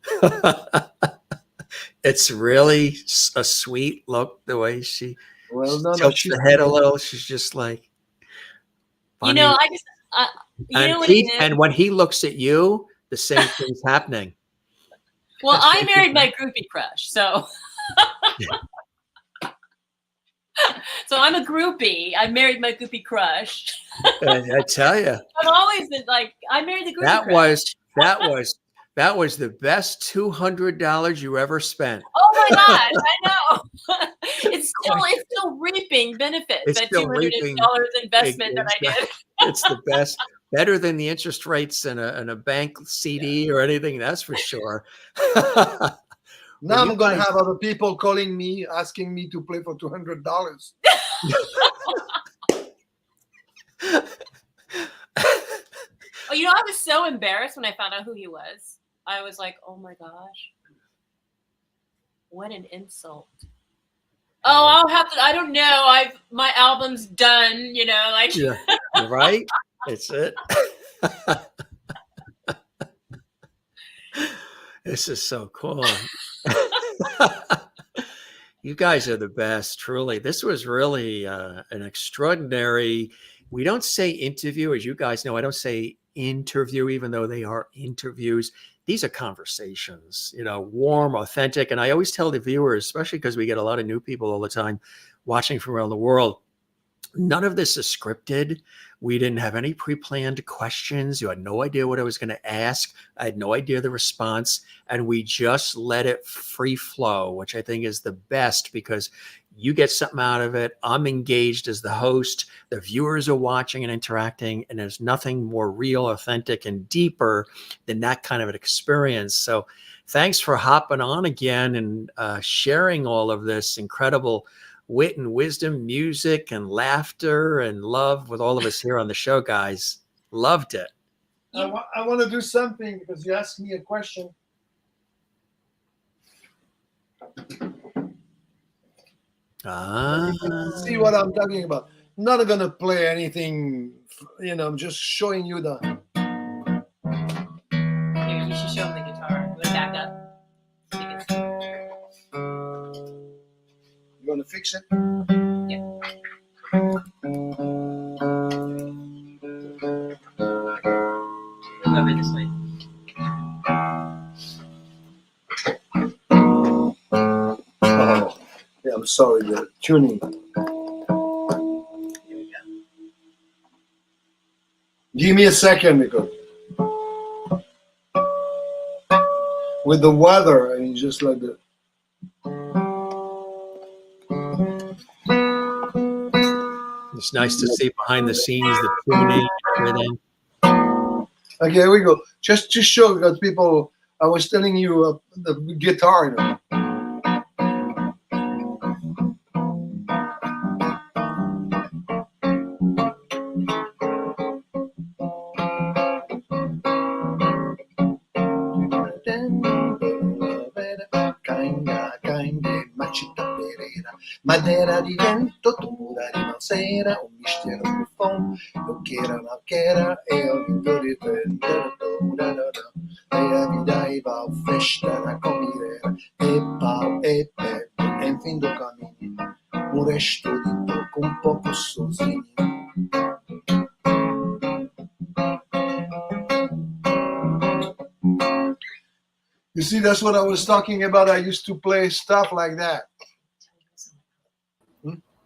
It's really a sweet look, the way she tilts the head a little. She's just like, funny. And when he looks at you, the same thing's happening. Well, I married my groupie crush, so So I'm a groupie. I married my groupie crush. I tell you, I've always been like, I married the groupie that crush. was the best $200 you ever spent. Oh my gosh, I know. It's still reaping benefits. It's That still $200 reaping. investment that I did. It's the best, better than the interest rates in a bank CD or anything. That's for sure. Now I'm going to have other people calling me, asking me to play for $200. Oh, I was so embarrassed when I found out who he was. I was like, oh my gosh. What an insult. Oh, I'll have to, I don't know. My album's done, like. Yeah, right? It's it. This is so cool. You guys are the best, truly. This was really an extraordinary, we don't say interview, as you guys know, I don't say interview, even though they are interviews. These are conversations, warm, authentic. And I always tell the viewers, especially because we get a lot of new people all the time watching from around the world, none of this is scripted. We didn't have any pre-planned questions. You had no idea what I was going to ask. I had no idea the response. And we just let it free flow, which I think is the best because you get something out of it. I'm engaged as the host. The viewers are watching and interacting. And there's nothing more real, authentic, and deeper than that kind of an experience. So thanks for hopping on again and sharing all of this incredible wit and wisdom, music and laughter and love with all of us here on the show, guys. Loved it. I want to do something because you asked me a question. See what I'm talking about. I'm not going to play anything, I'm just showing you the... Here, you should show him the guitar. I'm going to back up. You want to fix it? Yeah. Go over this way. Oh, yeah, I'm sorry, the tuning. Here we go. Give me a second because with the weather, I mean, just like the... It's nice to see behind the scenes, the tuning, everything. Okay, here we go. Just to show because people, I was telling you the guitar, Madeira di vento, dura di sera, un mistero profondo, non queira, e ho vinto di te. E a vida iba a festa na comida, e pau, e pé, em fim do caminho, resto dito com pouco sozinho. You see, that's what I was talking about. I used to play stuff like that.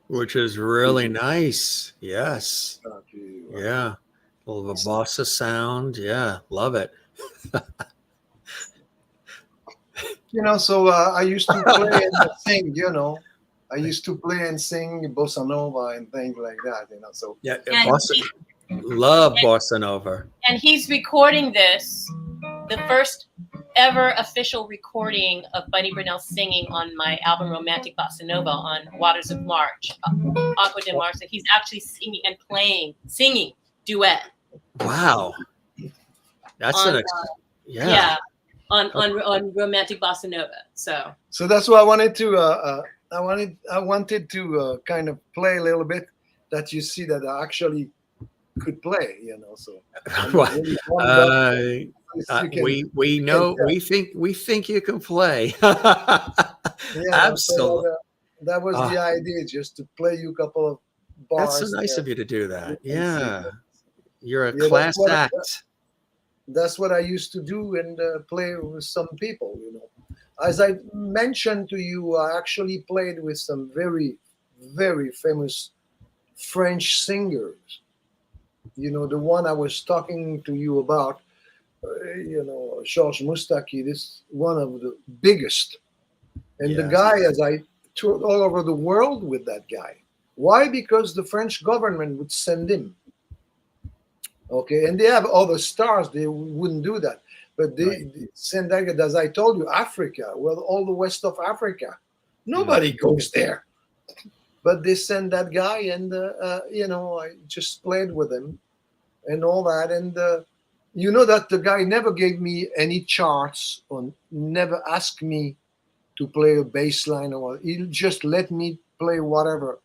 Which is really nice. Yes. Yeah. A little of a bossa sound. Yeah. Love it. So I used to play and sing, I used to play and sing bossa nova and things like that, so. Yeah. Love bossa nova. And he's recording this, the first ever official recording of Bunny Brunel singing on my album Romantic Bossa Nova on Waters of March, Aqua de Marcia. He's actually singing and singing duet. Wow. That's on, yeah. On Romantic Bossa Nova. So that's what I wanted to I wanted to kind of play a little bit that you see that I actually could play, so. We know, we think you can play. Absolutely. So that was the idea, just to play you a couple of bars. That's so nice of you to do that. Yeah. You're a class act. That's what I used to do and play with some people, As I mentioned to you, I actually played with some very, very famous French singers. You know, the one I was talking to you about, you know, Georges Moustaki, this one of the biggest. And the Yes. guy, as I toured all over the world with that guy. Why? Because the French government would send him. Okay, and they have other stars, they wouldn't do that. But they send that, as I told you, Africa, well, all the west of Africa. Nobody goes there. But they send that guy, and, you know, I just played with him and all that. And you know that the guy never gave me any charts or never asked me to play a bass line, or he just let me play whatever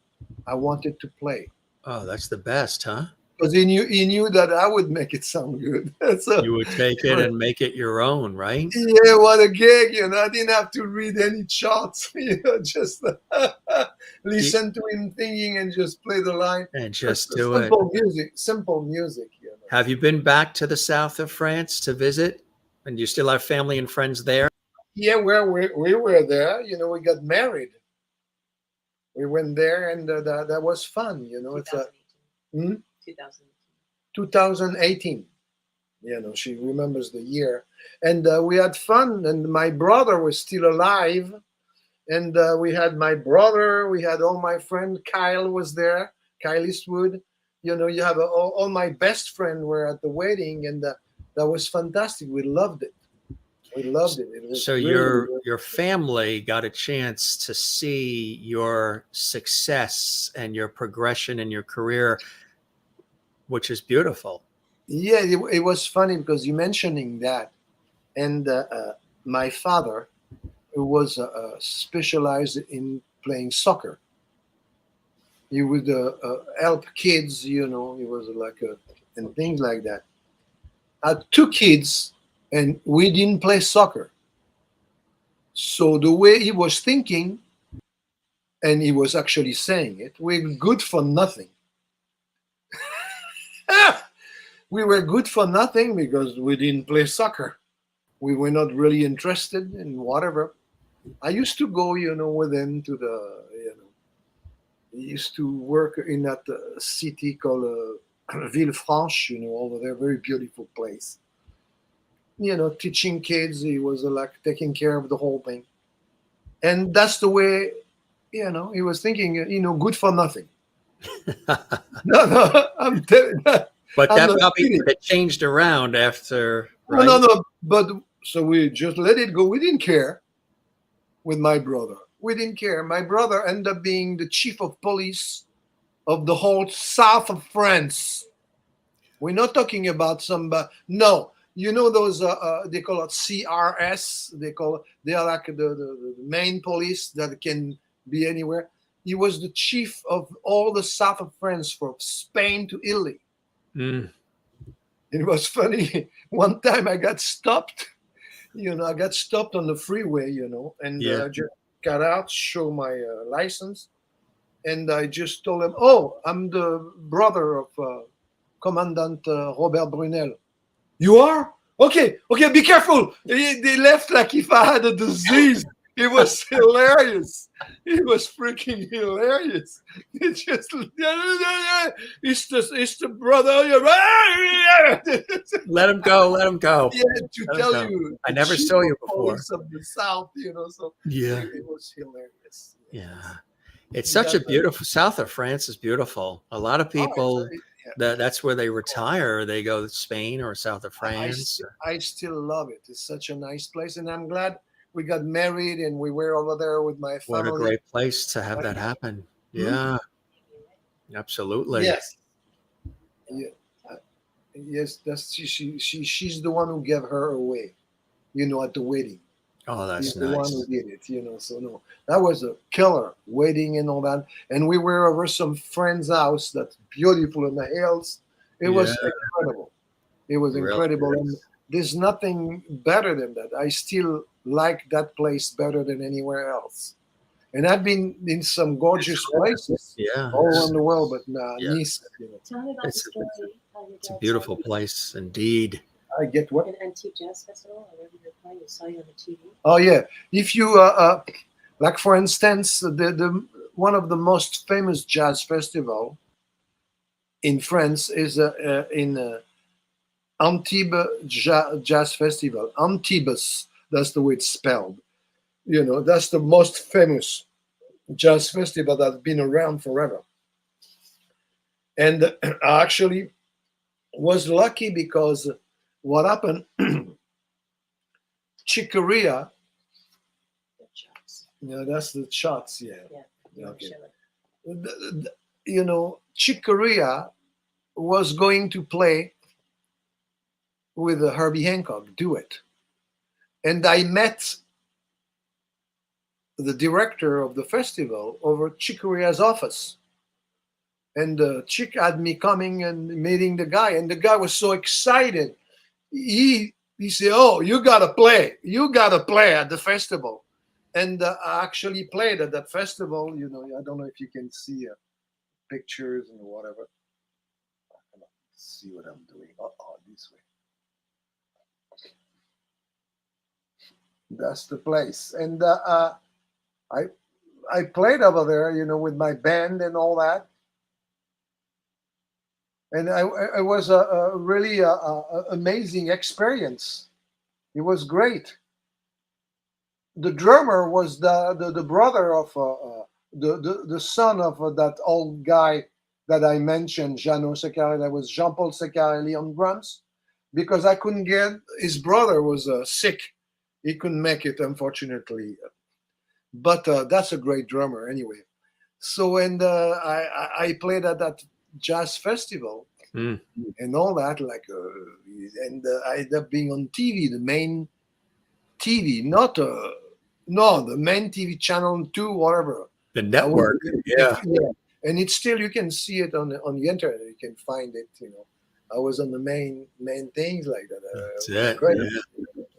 I wanted to play. Oh, that's the best, huh? Because he knew that I would make it sound good. So, You would take it and make it your own, right? yeah, what a gig! You know, I didn't have to read any charts. You know, just listen to him thinking and just play the line. And just do it. Simple music, simple music. You know. Have you been back to the south of France to visit? And you still have family and friends there? Yeah, we were there. You know, we got married. We went there, and that was fun. You know, it's a 2018. You know, she remembers the year, and we had fun. And my brother was still alive, and we had my brother. We had all my friend. Kyle was there. Kyle Eastwood. You know, you have all my best friend were at the wedding, and that was fantastic. We loved it. We loved it. It was So really your family got a chance to see your success and your progression in your career, which is beautiful. Yeah, it was funny because you mentioning that, and my father, who was specialized in playing soccer, he would help kids. You know, he was like and things like that. I had two kids, and we didn't play soccer. So the way he was thinking, and he was actually saying it, we're good for nothing. We were good for nothing because we didn't play soccer. We were not really interested in whatever. I used to go, you know, with him to the, you know, he used to work in that city called Villefranche, you know, over there, very beautiful place. You know, teaching kids, he was like taking care of the whole thing. And that's the way, you know, he was thinking, you know, good for nothing. No, I'm telling you. But I'm that not probably kidding. it changed around after, right? No. But so we just let it go. We didn't care with my brother. We didn't care. My brother ended up being the chief of police of the whole south of France. We're not talking about some, no. You know those, they call it CRS. They are like the main police that can be anywhere. He was the chief of all the south of France, from Spain to Italy. Mm. It was funny. One time I got stopped. You know, I got stopped on the freeway, you know, and I just got out, show my license. And I just told him, oh, I'm the brother of Commandant Robert Brunel. You are? Okay, be careful. They left like if I had a disease. It was hilarious. It was freaking hilarious. It just, it's the brother. Let him go. Let him go. Yeah, to tell you, I never saw you before. Of the South, you know, so Yeah, it was hilarious. yeah. It's such a beautiful south of France is beautiful. A lot of people that's where they retire. They go to Spain or south of France. I still love it. It's such a nice place, and I'm glad we got married and we were over there with my family. What a great place to have that happen. Yeah, absolutely. Yes. Yeah. Yes, that's she's the one who gave her away, you know, at the wedding. Oh, that's She's nice. the one who did it, you know. So no, that was a killer wedding and all that. And we were over some friend's house that's beautiful in the hills. It was incredible. It was incredible. Really And there's nothing better than that. I still like that place better than anywhere else. And I've been in some gorgeous places all around the world, but Nice. You know. Tell me about the story. It's a beautiful place indeed. I get what? An antique jazz festival, wherever you're playing, I saw you on the TV. Oh yeah. If you like, for instance, one of the most famous jazz festival in France is in Antibes Jazz Festival. Antibes, that's the way it's spelled. That's the most famous jazz festival that's been around forever. And I actually was lucky because what happened, Chick Corea, The shots. that's the shots, yeah. Yeah. Okay. Show it. Chick Corea was going to play with Herbie Hancock, duet. And I met the director of the festival over Chick Corea's office. And Chick had me coming and meeting the guy. And the guy was so excited. He said, "Oh, you got to play. You got to play at the festival." And I actually played at that festival. I don't know if you can see pictures and whatever. See what I'm doing. This way. That's the place. And I played over there, with my band and all that. And it was a really amazing experience. It was great. The drummer was the brother of the son of that old guy that I mentioned, Jeannot Secarelli. That was Jean-Paul Secarelli on drums, because I couldn't get, his brother was sick. He couldn't make it, unfortunately. But that's a great drummer anyway. So, and I played at that jazz festival and all that, and I ended up being on TV, the main TV, the main TV channel 2, whatever. The network, yeah. And it's still, you can see it on the internet. You can find it. I was on the main things like that. That's it. Great. Yeah.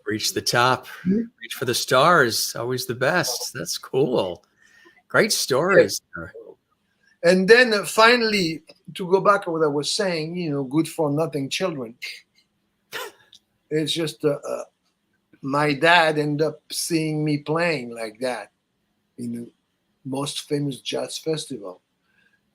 Reach the top, reach for the stars. Always the best. That's cool. Great stories. And then finally, to go back to what I was saying, good for nothing children. It's just my dad ended up seeing me playing like that in the most famous jazz festival.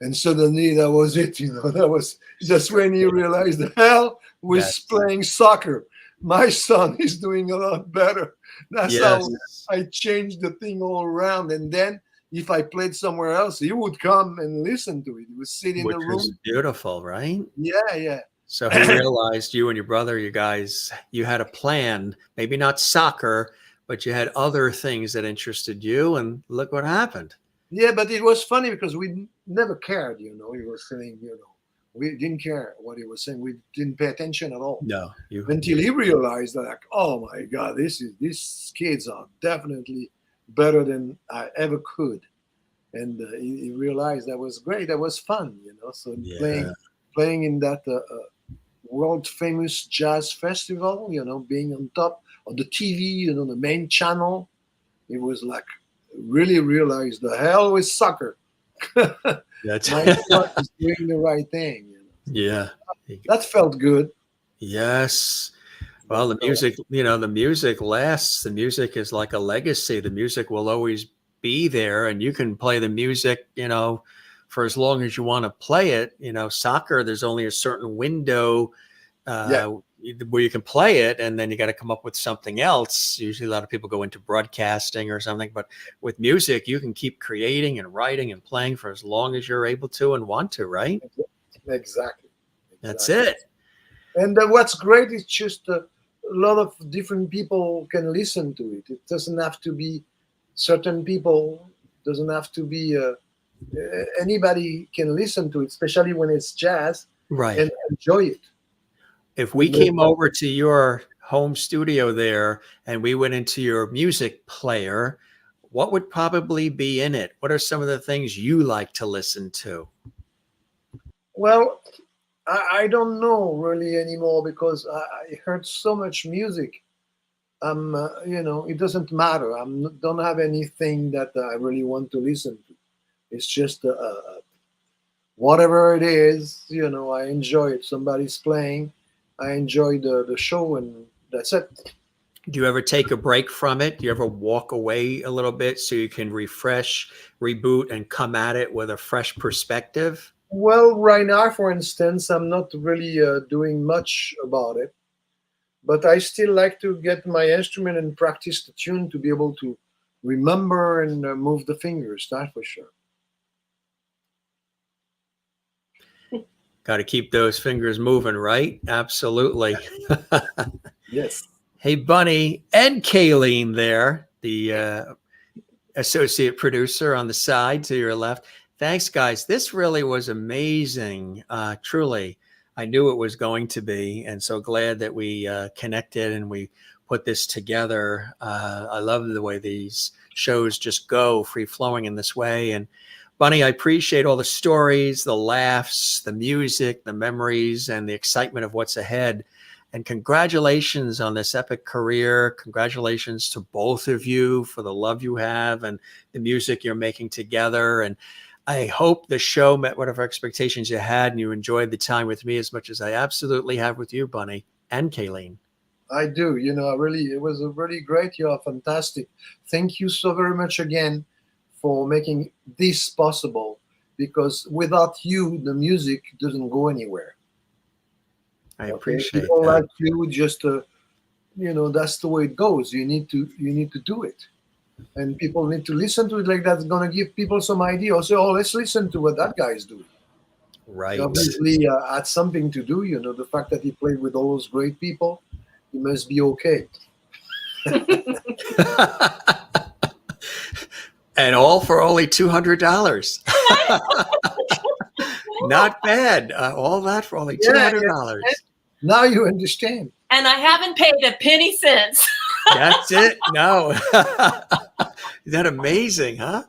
And suddenly that was it, that was just when he realized the hell was playing soccer. My son is doing a lot better. That's how I changed the thing all around. And then if I played somewhere else, he would come and listen to it. He would sit in the room. Which was beautiful, right? Yeah. So he realized you and your brother, you guys, you had a plan, maybe not soccer, but you had other things that interested you. And look what happened. Yeah, but it was funny because we never cared, He was saying, we didn't care what he was saying. We didn't pay attention at all. No. Until he realized that, oh my God, these kids are definitely better than I ever could. And he realized that was great. That was fun, So playing in that world famous jazz festival, being on top of the TV, the main channel, it was like, really realized the hell with soccer. My son is doing the right thing. Yeah. That felt good. Yes. Well, the music, the music lasts. The music is like a legacy. The music will always be there, and you can play the music, for as long as you want to play it. Soccer, there's only a certain window where you can play it, and then you got to come up with something else. Usually a lot of people go into broadcasting or something, but with music, you can keep creating and writing and playing for as long as you're able to and want to, right? Exactly. That's it. And what's great is just a lot of different people can listen to it. It doesn't have to be certain people. It doesn't have to be anybody can listen to it, especially when it's jazz, right? And enjoy it. If we came over to your home studio there and we went into your music player, what would probably be in it? What are some of the things you like to listen to? Well, I don't know really anymore because I heard so much music. It doesn't matter. I don't have anything that I really want to listen to. It's just whatever it is, I enjoy it. Somebody's playing. I enjoy the show, and that's it. Do you ever take a break from it? Do you ever walk away a little bit so you can refresh, reboot, and come at it with a fresh perspective? Well, right now, for instance, I'm not really doing much about it, but I still like to get my instrument and practice the tune to be able to remember and move the fingers. That for sure. Got to keep those fingers moving, right? Absolutely. Yes. Hey, Bunny and Kayleen there, the associate producer on the side to your left. Thanks, guys. This really was amazing. Truly, I knew it was going to be, and so glad that we connected and we put this together. I love the way these shows just go free flowing in this way. And Bunny, I appreciate all the stories, the laughs, the music, the memories, and the excitement of what's ahead. And congratulations on this epic career. Congratulations to both of you for the love you have and the music you're making together. And I hope the show met whatever expectations you had and you enjoyed the time with me as much as I absolutely have with you, Bunny and Kayleen. I do. It was a really great. You are fantastic. Thank you so very much again for making this possible, because without you, the music doesn't go anywhere. I appreciate people that. like you. Just that's the way it goes. You need to do it, and people need to listen to it. Like that's gonna give people some idea. Or say, oh, let's listen to what that guy is doing. Right. He obviously had something to do. The fact that he played with all those great people, he must be okay. And all for only $200. Not bad. All that for only $200. Now you understand. And I haven't paid a penny since. That's it. No. Is that amazing, huh?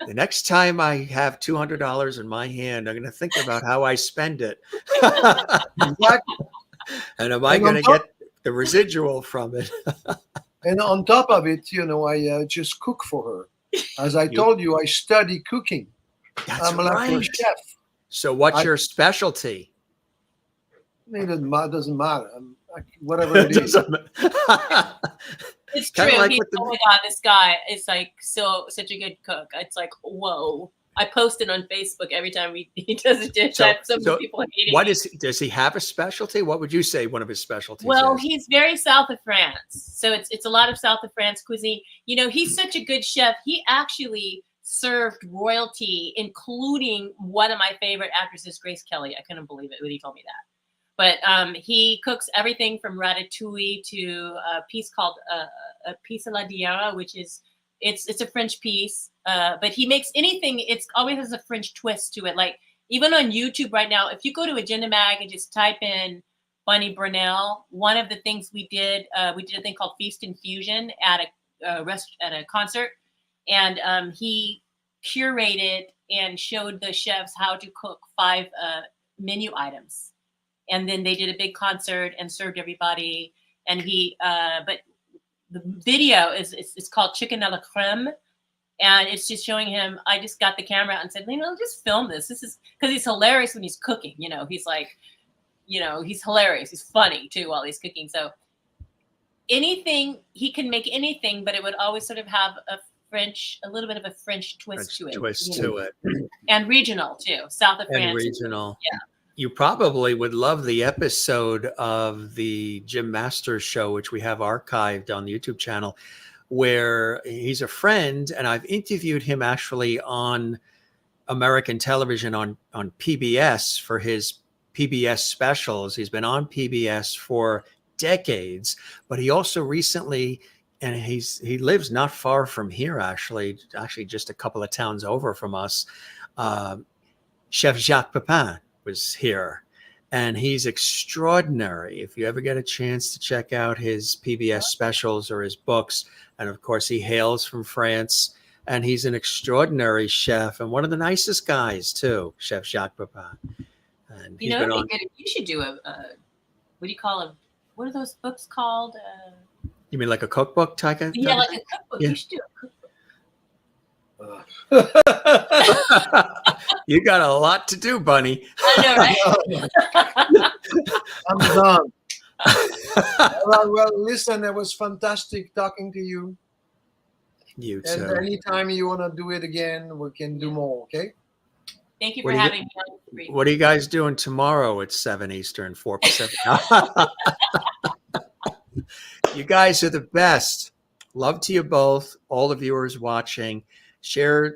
The next time I have $200 in my hand, I'm going to think about how I spend it. Exactly. And am I going to get the residual from it? And on top of it, I just cook for her. As I told you, I study cooking. That's I'm like a right. chef. So what's your specialty? It doesn't matter. Whatever it is. It's Kinda true. like He's, with the- oh my God, this guy is like such a good cook. It's like, whoa. I post it on Facebook every time he does a dish. I have so many people hating it. Does he have a specialty? What would you say one of his specialties Well, is? he's very south of France. So it's a lot of south of France cuisine. He's such a good chef. He actually served royalty, including one of my favorite actresses, Grace Kelly. I couldn't believe it when he told me that. But he cooks everything from ratatouille to a piece called a piece à la diarra, which is it's a French piece. But he makes anything. It's always has a French twist to it. Like even on YouTube right now, if you go to Agenda Mag and just type in Bunny Brunel, one of the things we did a thing called Feast and Fusion at a concert, and he curated and showed the chefs how to cook 5 menu items. And then they did a big concert and served everybody. And but the video it's called Chicken à la Crème. And it's just showing him, I just got the camera out and said, just film this. This is because he's hilarious when he's cooking. He's like, he's hilarious. He's funny too while he's cooking. So anything, he can make anything, but it would always sort of have a little bit of a French twist to it. And regional too, south of France. And regional. Yeah. You probably would love the episode of the Jim Masters show, which we have archived on the YouTube channel, where he's a friend, and I've interviewed him actually on American television on PBS for his PBS specials. He's been on PBS for decades, but he also recently, and he lives not far from here, actually just a couple of towns over from us. Chef Jacques Pepin was here, and he's extraordinary. If you ever get a chance to check out his PBS specials or his books, and of course he hails from France, and he's an extraordinary chef and one of the nicest guys too, Chef Jacques Pepin. And he's been on. You should do what do you call them? What are those books called? You mean like a cookbook type of? Yeah, like a cookbook. Yeah. You should do a cookbook. You got a lot to do, Bunny. I know, right? I'm done. All right, well, listen, it was fantastic talking to you. You And too. anytime you want to do it again, we can do more, okay? Thank you What for do you having me on. Free. What are you guys doing tomorrow at 7 Eastern, 4 Pacific? You guys are the best. Love to you both, all the viewers watching. Share,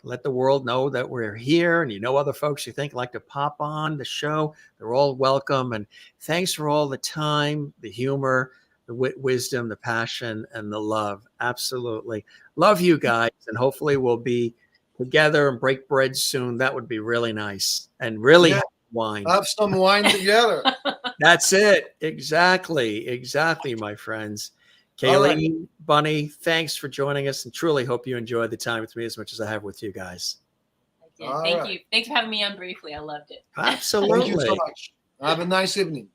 let the world know that we're here, and other folks you think like to pop on the show. They're all welcome. And thanks for all the time, the humor, the wisdom, the passion, and the love. Absolutely. Love you guys. And hopefully we'll be together and break bread soon. That would be really nice. And really have wine. Have some wine together. That's it. Exactly, my friends. Kayleen, Bunny, thanks for joining us, and truly hope you enjoyed the time with me as much as I have with you guys. Thank you. Thanks for having me on briefly. I loved it. Absolutely. Thank you so much. Have a nice evening.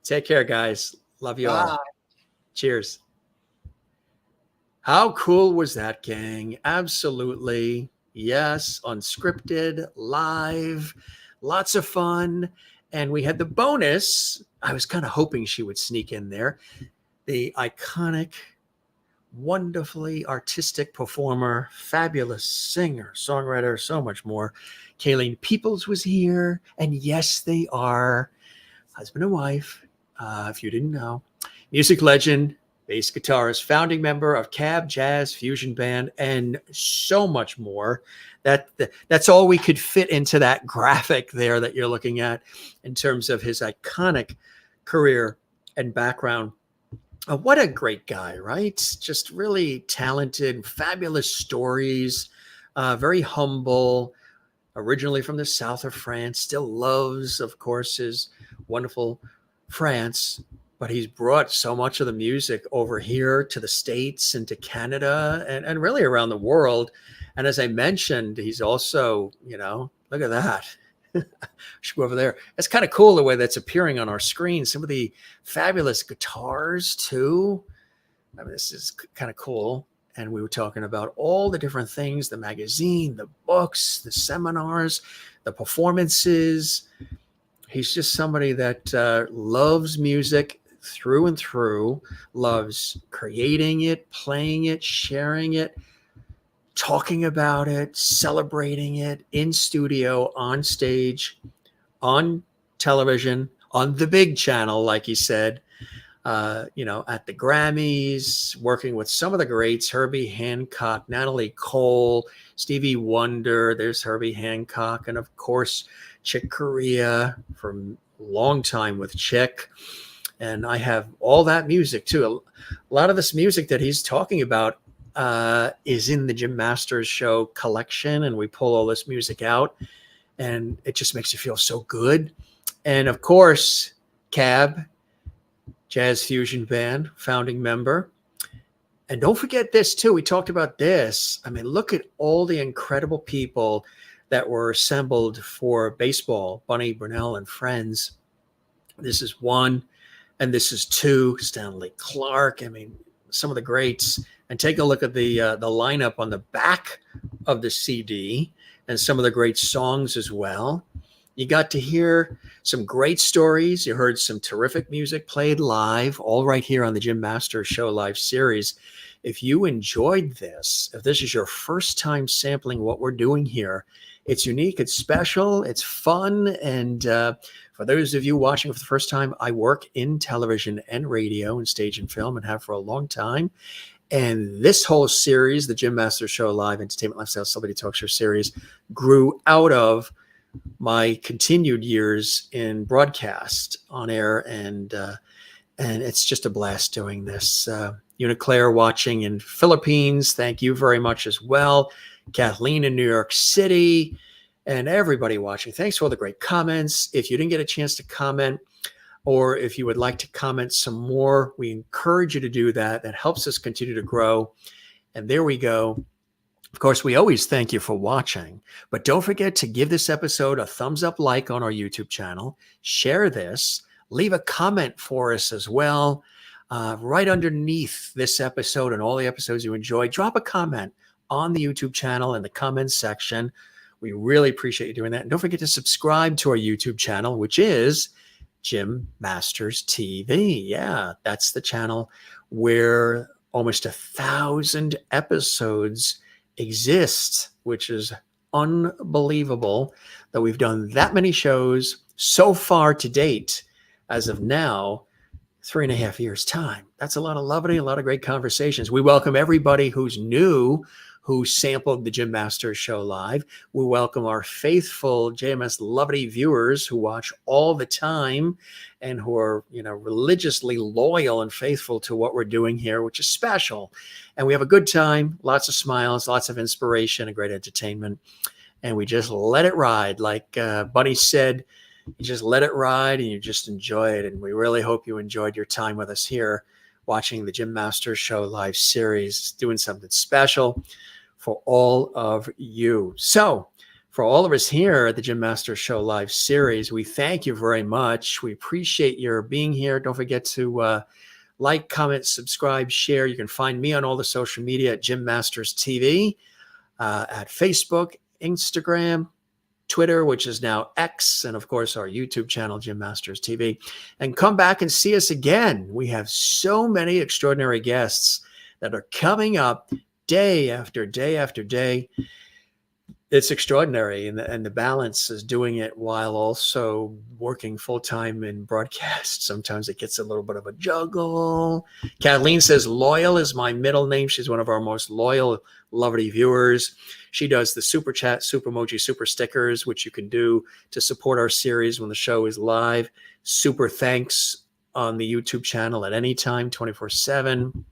Take care, guys. Love you all. Bye. Cheers. How cool was that, gang? Absolutely. Yes, unscripted, live, lots of fun. And we had the bonus. I was kind of hoping she would sneak in there. The iconic, wonderfully artistic performer, fabulous singer, songwriter, so much more. Kayleen Peoples was here. And yes, they are husband and wife, if you didn't know. Music legend, bass guitarist, founding member of Cab Jazz Fusion Band, and so much more. That's all we could fit into that graphic there that you're looking at in terms of his iconic career and background. What a great guy, right? Just really talented, fabulous stories, very humble, originally from the south of France, still loves, of course, his wonderful France, but he's brought so much of the music over here to the States and to Canada and really around the world. And as I mentioned, he's also, look at that. Should go over there. It's kind of cool the way that's appearing on our screen. Some of the fabulous guitars too. I mean, this is kind of cool. And we were talking about all the different things, the magazine, the books, the seminars, the performances. He's just somebody that loves music through and through, loves creating it, playing it, sharing it, talking about it, celebrating it in studio, on stage, on television, on the big channel, like he said, at the Grammys, working with some of the greats, Herbie Hancock, Natalie Cole, Stevie Wonder, there's Herbie Hancock, and of course, Chick Corea from a long time with Chick. And I have all that music too. A lot of this music that he's talking about is in the Jim Masters Show collection, and we pull all this music out, and it just makes you feel so good. And of course, Cab Jazz Fusion Band, founding member. And don't forget this too. We talked about this. I mean, look at all the incredible people that were assembled for baseball. Bunny Brunel and friends. This is one, and this is two. Stanley Clarke. I mean, some of the greats. And take a look at the lineup on the back of the CD and some of the great songs as well. You got to hear some great stories. You heard some terrific music played live, all right here on the Jim Masters Show Live series. If you enjoyed this, if this is your first time sampling what we're doing here, it's unique, it's special, it's fun. And for those of you watching for the first time, I work in television and radio and stage and film and have for a long time. And this whole series, the Jim Masters Show Live Entertainment Lifestyle Celebrity Talk Show series, grew out of my continued years in broadcast on air. And it's just a blast doing this. Uniclaire watching in Philippines, thank you very much as well. Kathleen in New York City, and everybody watching. Thanks for all the great comments. If you didn't get a chance to comment, or if you would like to comment some more, we encourage you to do that. That helps us continue to grow. And there we go. Of course, we always thank you for watching, but don't forget to give this episode a thumbs up like on our YouTube channel, share this, leave a comment for us as well. Right underneath this episode and all the episodes you enjoy, drop a comment on the YouTube channel in the comments section. We really appreciate you doing that. And don't forget to subscribe to our YouTube channel, which is Jim Masters TV. Yeah, that's the channel where almost 1,000 episodes exist, which is unbelievable that we've done that many shows so far to date as of now. 3.5 years time. That's a lot of lovely, a lot of great conversations. We welcome everybody who's new, who sampled the Jim Masters Show live. We welcome our faithful JMS Lovely viewers who watch all the time and who are, religiously loyal and faithful to what we're doing here, which is special. And we have a good time, lots of smiles, lots of inspiration, and great entertainment. And we just let it ride. Like Bunny said, you just let it ride and you just enjoy it. And we really hope you enjoyed your time with us here watching the Jim Masters Show live series, doing something special for all of you. So for all of us here at the Jim Masters Show live series, we thank you very much. We appreciate your being here. Don't forget to like, comment, subscribe, share. You can find me on all the social media at Jim Masters TV, at Facebook, Instagram, Twitter, which is now X, and of course our YouTube channel, Jim Masters TV. And come back and see us again. We have so many extraordinary guests that are coming up day after day after day. It's extraordinary, and the balance is doing it while also working full-time in broadcast. Sometimes it gets a little bit of a juggle. Kathleen says, loyal is my middle name. She's one of our most loyal, lovely viewers. She does the super chat, super emoji, super stickers, which you can do to support our series when the show is live. Super thanks on the YouTube channel at any time, 24/7.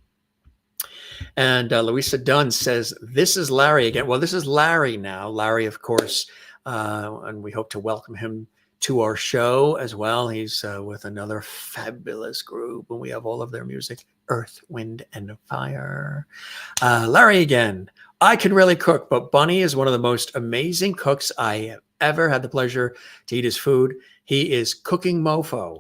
And Louisa Dunn says, this is Larry again. Well, this is Larry now. Larry, of course, and we hope to welcome him to our show as well. He's with another fabulous group, and we have all of their music, Earth, Wind, and Fire. Larry again. I can really cook, but Bunny is one of the most amazing cooks I have ever had the pleasure to eat his food. He is cooking mofo.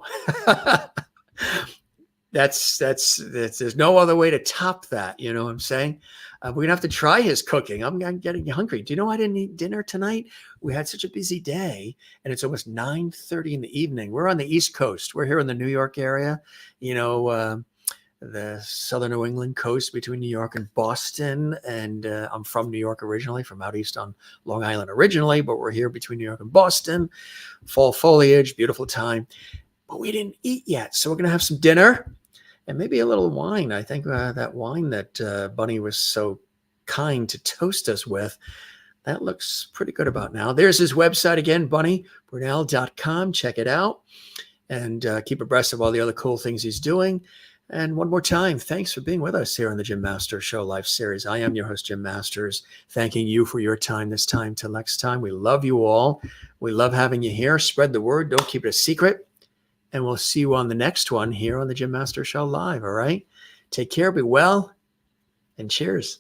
That's there's no other way to top that. You know what I'm saying? We're going to have to try his cooking. I'm getting hungry. Do you know I didn't eat dinner tonight? We had such a busy day, and it's almost 9:30 in the evening. We're on the East Coast. We're here in the New York area, the southern New England coast between New York and Boston. And I'm from New York originally, from out east on Long Island originally, but we're here between New York and Boston. Fall foliage, beautiful time. But we didn't eat yet, so we're going to have some dinner. And maybe a little wine. I think that wine that Bunny was so kind to toast us with, that looks pretty good about now. There's his website again, bunnybrunel.com. Check it out and keep abreast of all the other cool things he's doing. And one more time, thanks for being with us here on the Jim Masters Show live series. I am your host, Jim Masters, thanking you for your time this time till next time. We love you all. We love having you here. Spread the word. Don't keep it a secret. And we'll see you on the next one here on the Jim Masters Show live. All right. Take care. Be well. And cheers.